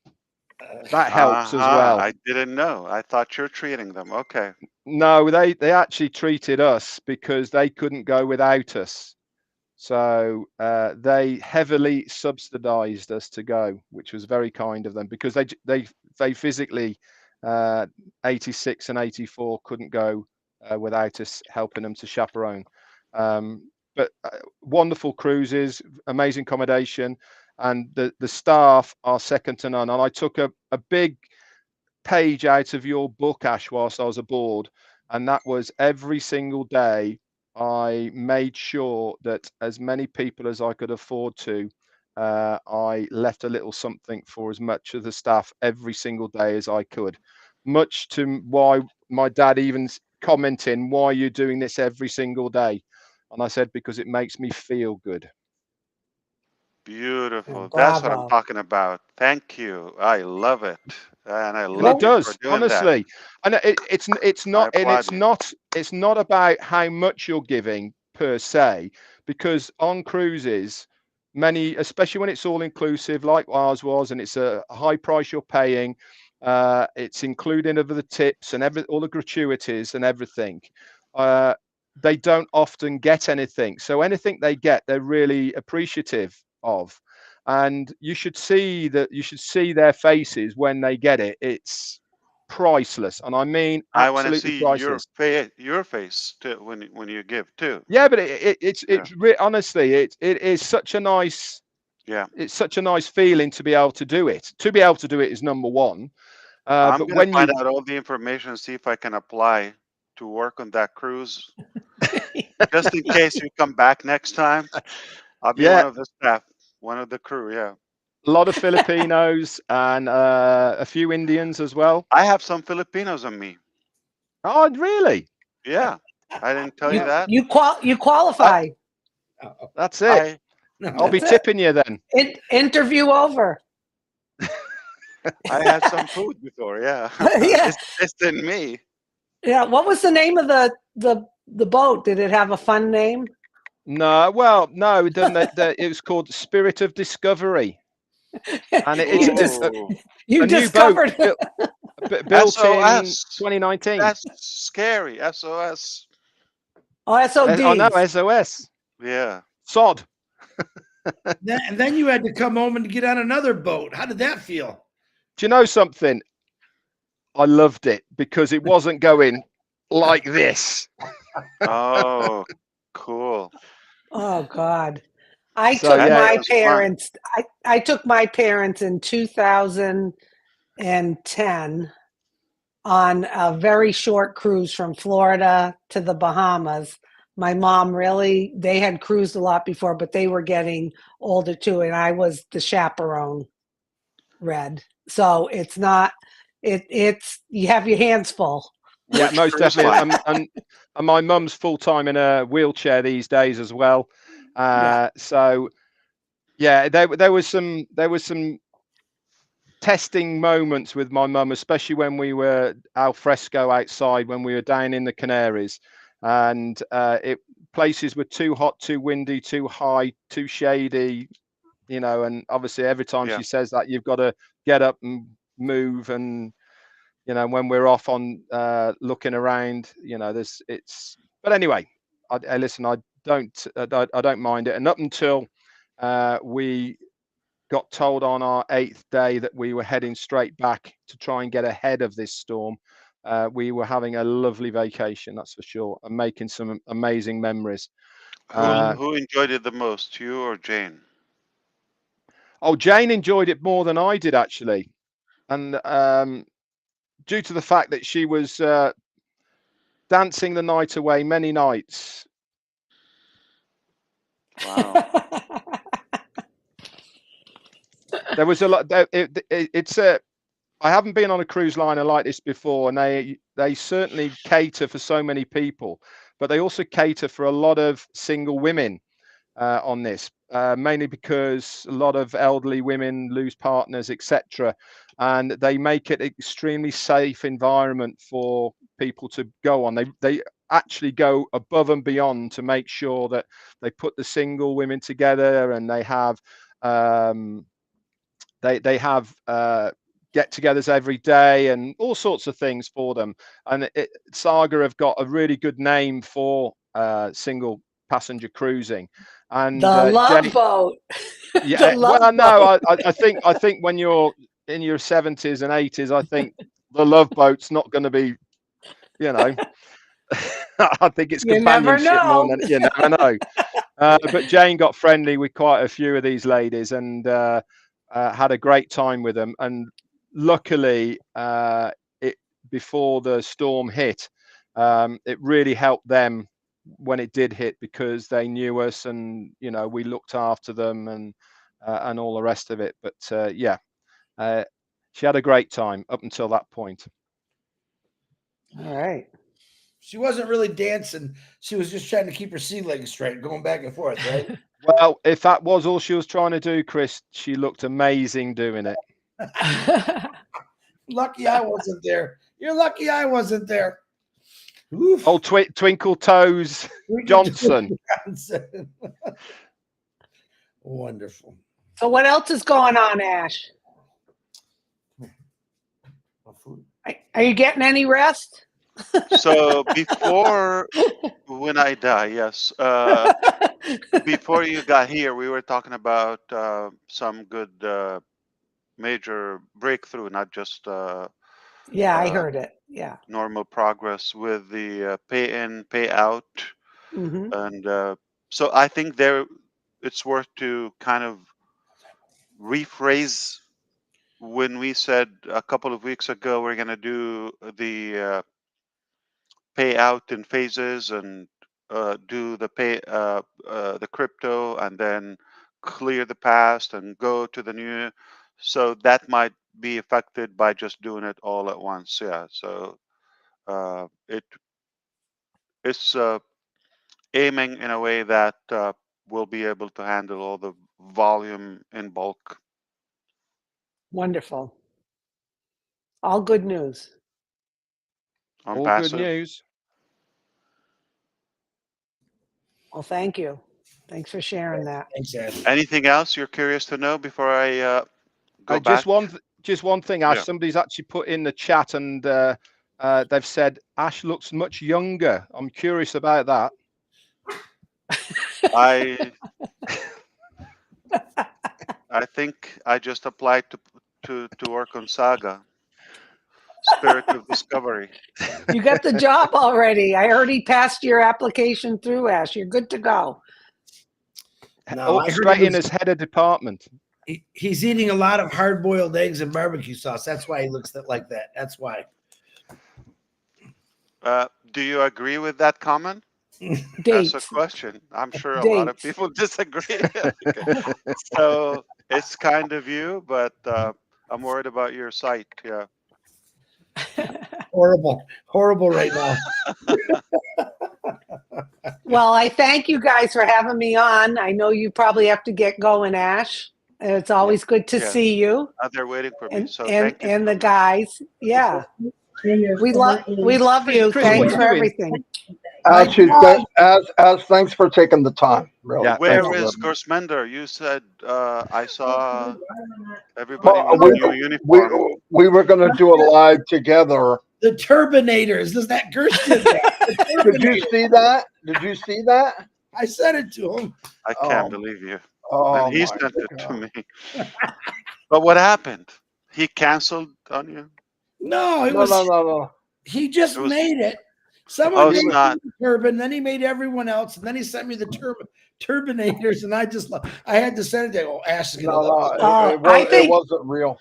That helps as well. I didn't know. I thought you're treating them. Okay. No, they actually treated us because they couldn't go without us. So they heavily subsidized us to go, which was very kind of them, because they physically 86 and 84 couldn't go without us helping them to chaperone. But but wonderful cruises, amazing accommodation, and the staff are second to none. And I took a big page out of your book, Ash, whilst I was aboard, and that was every single day I made sure that as many people as I could afford to, I left a little something for as much of the staff every single day as I could. Much to why my dad even commenting, why are you doing this every single day? And I said, because it makes me feel good. Beautiful. That's what I'm Bravo. talking about. Thank you. I love it, and I And love it you for does, doing that. honestly. And it's I not, and applaud you. it's not about how much you're giving per se, because on cruises, many, especially when it's all inclusive like ours was, and it's a high price you're paying, it's including of the tips and all the gratuities and everything. They don't often get anything, so anything they get, they're really appreciative of. And you should see their faces when they get it. It's priceless, and I mean I want to absolutely see priceless. your face too when you give too. Yeah, but Yeah. honestly, it is such a nice, Yeah. it's such a nice feeling to be able to do it. To be able to do it is number one. I'm But gonna when find you, out all the information and see if I can apply to work on that cruise. Just in case you come back next time, I'll be one yeah, of the staff, one of the crew. Yeah. a lot of Filipinos and a few Indians as well. I have some Filipinos on me. Oh, really? Yeah. I didn't tell you You Oh, that. you I, qualify. that's it. I I'll be That's it. tipping you then. Interview over. I had some food before. Yeah. Yeah. It's in me. Yeah. What was the name of the boat? Did it have a fun name? No, well, no, it doesn't. It was called Spirit of Discovery, and it's You just Oh, you a new boat discovered. built in SOS. 2019. That's scary. SOS. Oh, I know, SODs. SOS. Yeah. Sod. And then you had to come home and get on another boat. How did that feel? Do you know something? I loved it because it wasn't going like this. Oh, cool. Oh God. I So took That yeah, my sounds fun. parents. I took my parents in 2010 on a very short cruise from Florida to the Bahamas. My mom really, they had cruised a lot before, but they were getting older too, and I was the chaperone, Red. So it's not, it's you have your hands full. yeah, Which most cruise definitely. line? And my mum's full time in a wheelchair these days as well. Yeah. So yeah, there was some testing moments with my mum, especially when we were al fresco outside, when we were down in the Canaries, and it places were too hot, too windy, too high, too shady, and obviously every time Yeah. she says that, you've got to get up and move. And when we're off on looking around, but anyway, I listen, I don't mind it. And up until we got told on our 8th day that we were heading straight back to try and get ahead of this storm, we were having a lovely vacation, that's for sure, and making some amazing memories. Who enjoyed it the most, you or Jane? Oh, Jane enjoyed it more than I did, actually. And due to the fact that she was dancing the night away many nights. Wow. There was a lot. I haven't been on a cruise liner like this before, and they certainly cater for so many people, but they also cater for a lot of single women on this, mainly because a lot of elderly women lose partners, etc., and they make it an extremely safe environment for people to go on. They actually go above and beyond to make sure that they put the single women together, and they have get-togethers every day and all sorts of things for them. And Saga have got a really good name for single passenger cruising. And The Love Jane, Boat. yeah, The well, Love no, Boat. I think when you're in your 70s and 80s, I think the Love Boat's not going to be, I think it's You never companionship more know. than, you never know. But Jane got friendly with quite a few of these ladies and had a great time with them. And luckily, before the storm hit, it really helped them when it did hit, because they knew us and we looked after them and all the rest of it. But she had a great time up until that point. All right. She wasn't really dancing. She was just trying to keep her sea legs straight, going back and forth, right? Well, if that was all she was trying to do, Chris, she looked amazing doing it. Lucky I wasn't there. You're lucky I wasn't there. Oof. Oh, Twinkle Toes Johnson. Wonderful. So what else is going on, Ash? Are you getting any rest? So before, when I die, yes. Before you got here, we were talking about some good major breakthrough, not just Yeah, I heard it. Yeah. normal progress with the pay in, pay out. Mm-hmm. And so I think it's worth to kind of rephrase when we said a couple of weeks ago we're going to do the payout in phases and do the crypto and then clear the past and go to the new. So that might be affected by just doing it all at once. Yeah. So it's aiming in a way that we'll be able to handle all the volume in bulk. Wonderful. All good news. On All passive. good news. Well, thank you. Thanks for sharing that. Thanks, Ash. Anything else you're curious to know before I go back? Just one thing, Ash. Yeah. Somebody's actually put in the chat and they've said Ash looks much younger. I'm curious about that. I think I just applied to work on Saga. Spirit of Discovery. You got the job already. I already passed your application through, Ash. You're good to go. No, I heard Straight he in was- as head of department. he's eating a lot of hard-boiled eggs and barbecue sauce. That's why he looks like that. That's why. Do you agree with that comment? Dates. That's a question. I'm sure a lot of Dates. people disagree. Okay. So it's kind of you, but I'm worried about your sight. Yeah. Horrible right now. Well, I thank you guys for having me on. I know you probably have to get going, Ash. And it's always good to Yeah. see you They're waiting for me. and So and, thank you. and the guys. Yeah. We love you. Chris, Thanks what for you doing? everything. As thanks for taking the time. Really. Yeah, Where Thank you is very much. Gersmender? You said I saw everybody Well, with a new uniform. we were going to do a live together. The Turbinators. Does that Gersh did that? The Did you Turbinator. see that? Did you see that? I sent it to him. I can't Oh. believe you. Oh, And he my sent it to God. me. But what happened? He canceled on you? No, it No, was. no. He just It was- made it. Someone Oh, it's made not. the turban, then he made everyone else, and then he sent me the Turbinators, and I had to send it there. Oh, Ash is gonna love this. It wasn't real.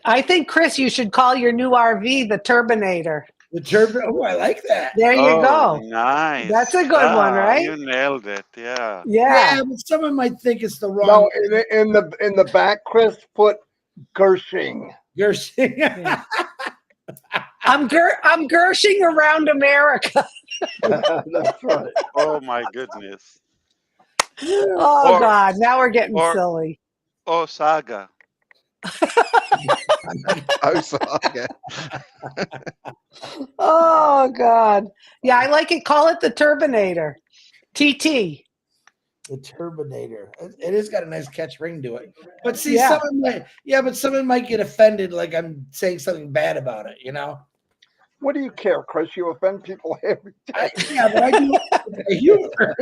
I think, Chris, you should call your new RV the Turbinator. The turban. Oh, I like that. There you go. Nice. That's a good one, right? You nailed it. Yeah. Yeah. Yeah, but someone might think it's the wrong. No, in the back, Chris put Gershing. Gersh. I'm Gershing around America. That's right. Oh my goodness. Oh, Or- God. Now we're getting or- silly. Oh, Saga. Oh, Saga. Oh, God. Yeah, I like it. Call it the Turbinator. TT. The Turbinator. It has got a nice catch ring to it. But see, Yeah. someone might get offended like I'm saying something bad about it, you know? What do you care, Chris? You offend people every day. But I do it with humor.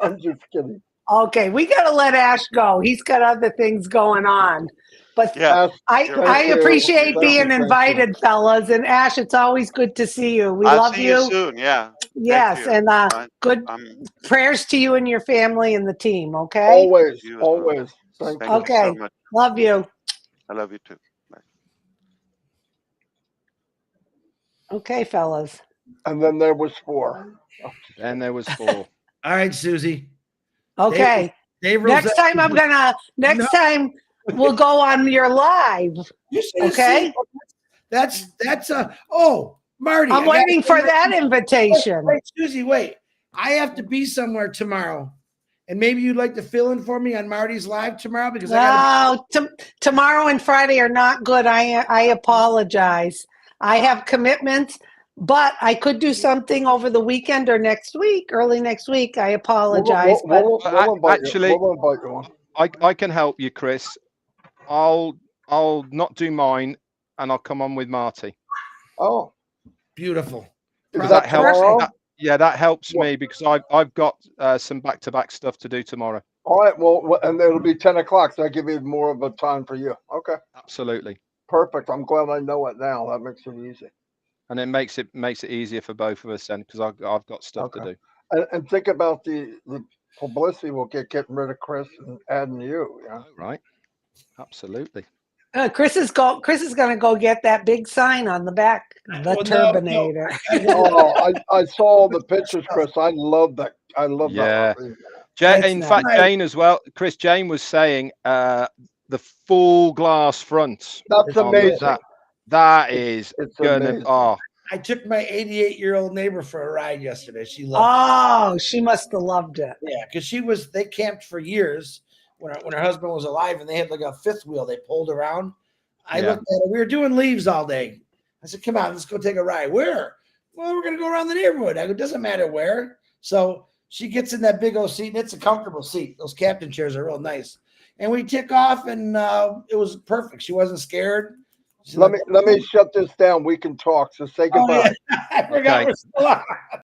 I'm just kidding. Okay, we got to let Ash go. He's got other things going on. But Yeah. Ash, I You're I thank you. appreciate Thank being you, thank you. invited, fellas. And Ash, it's always good to see you. We I'll love see you soon. Yeah. Thank Yes, you. and I, good I'm prayers to you and your family and the team. Okay. Always, you as well. always. Thank Thank you. you so Okay. much. Love you. I love you too. Bye. Okay, fellas. And then there was 4. Then there was 4. All right, Susie. Okay. Dave Next time No. time we'll go on your live. You should have Okay. seen. That's oh, Marty. I'm waiting for that invitation. Wait, Susie, wait. I have to be somewhere tomorrow. And maybe you'd like to fill in for me on Marty's live tomorrow because I got No, tomorrow and Friday are not good. I apologize. I have commitments, but I could do something over the weekend or next week, early next week. I apologize, but We'll invite Actually, you. We'll invite you on. I can help you, Chris. I'll not do mine, and I'll come on with Marty. Oh, beautiful. is That that helps. tomorrow? That helps What? me because I've got some back-to-back stuff to do tomorrow. All right. Well, and it'll be 10 o'clock, so I give you more of a time for you. Okay. Absolutely, Perfect. I'm glad I know it now. That makes it easy. and it makes it easier for both of us then because I've got stuff to Okay. do. And think about the publicity we'll get getting rid of Chris and adding you. Yeah. Oh, right. Absolutely. Chris is going to go get that big sign on the back, the Well, no, Turbinator. Oh, I saw the pictures, Chris. I love that. I love Yeah. that. It's In nice. fact, Jane as well. Chris, Jane was saying the full glass front. That's on amazing. that is It's gonna. amazing. Oh, I took my 88-year-old neighbor for a ride yesterday. She loved Oh, she must have loved it. it. Yeah, because they camped for years when her husband was alive, and they had like a fifth wheel they pulled around. I Yeah. looked at it. We were doing leaves all day. I said, "Come on, let's go take a ride." Where? Well, we're gonna go around the neighborhood. I go, doesn't matter where. So she gets in that big old seat, and it's a comfortable seat. Those captain chairs are real nice. And we took off, and it was perfect. She wasn't scared. She Let looked- me shut this down. We can talk. So say Oh, goodbye. yeah. I forgot Okay. we're still on.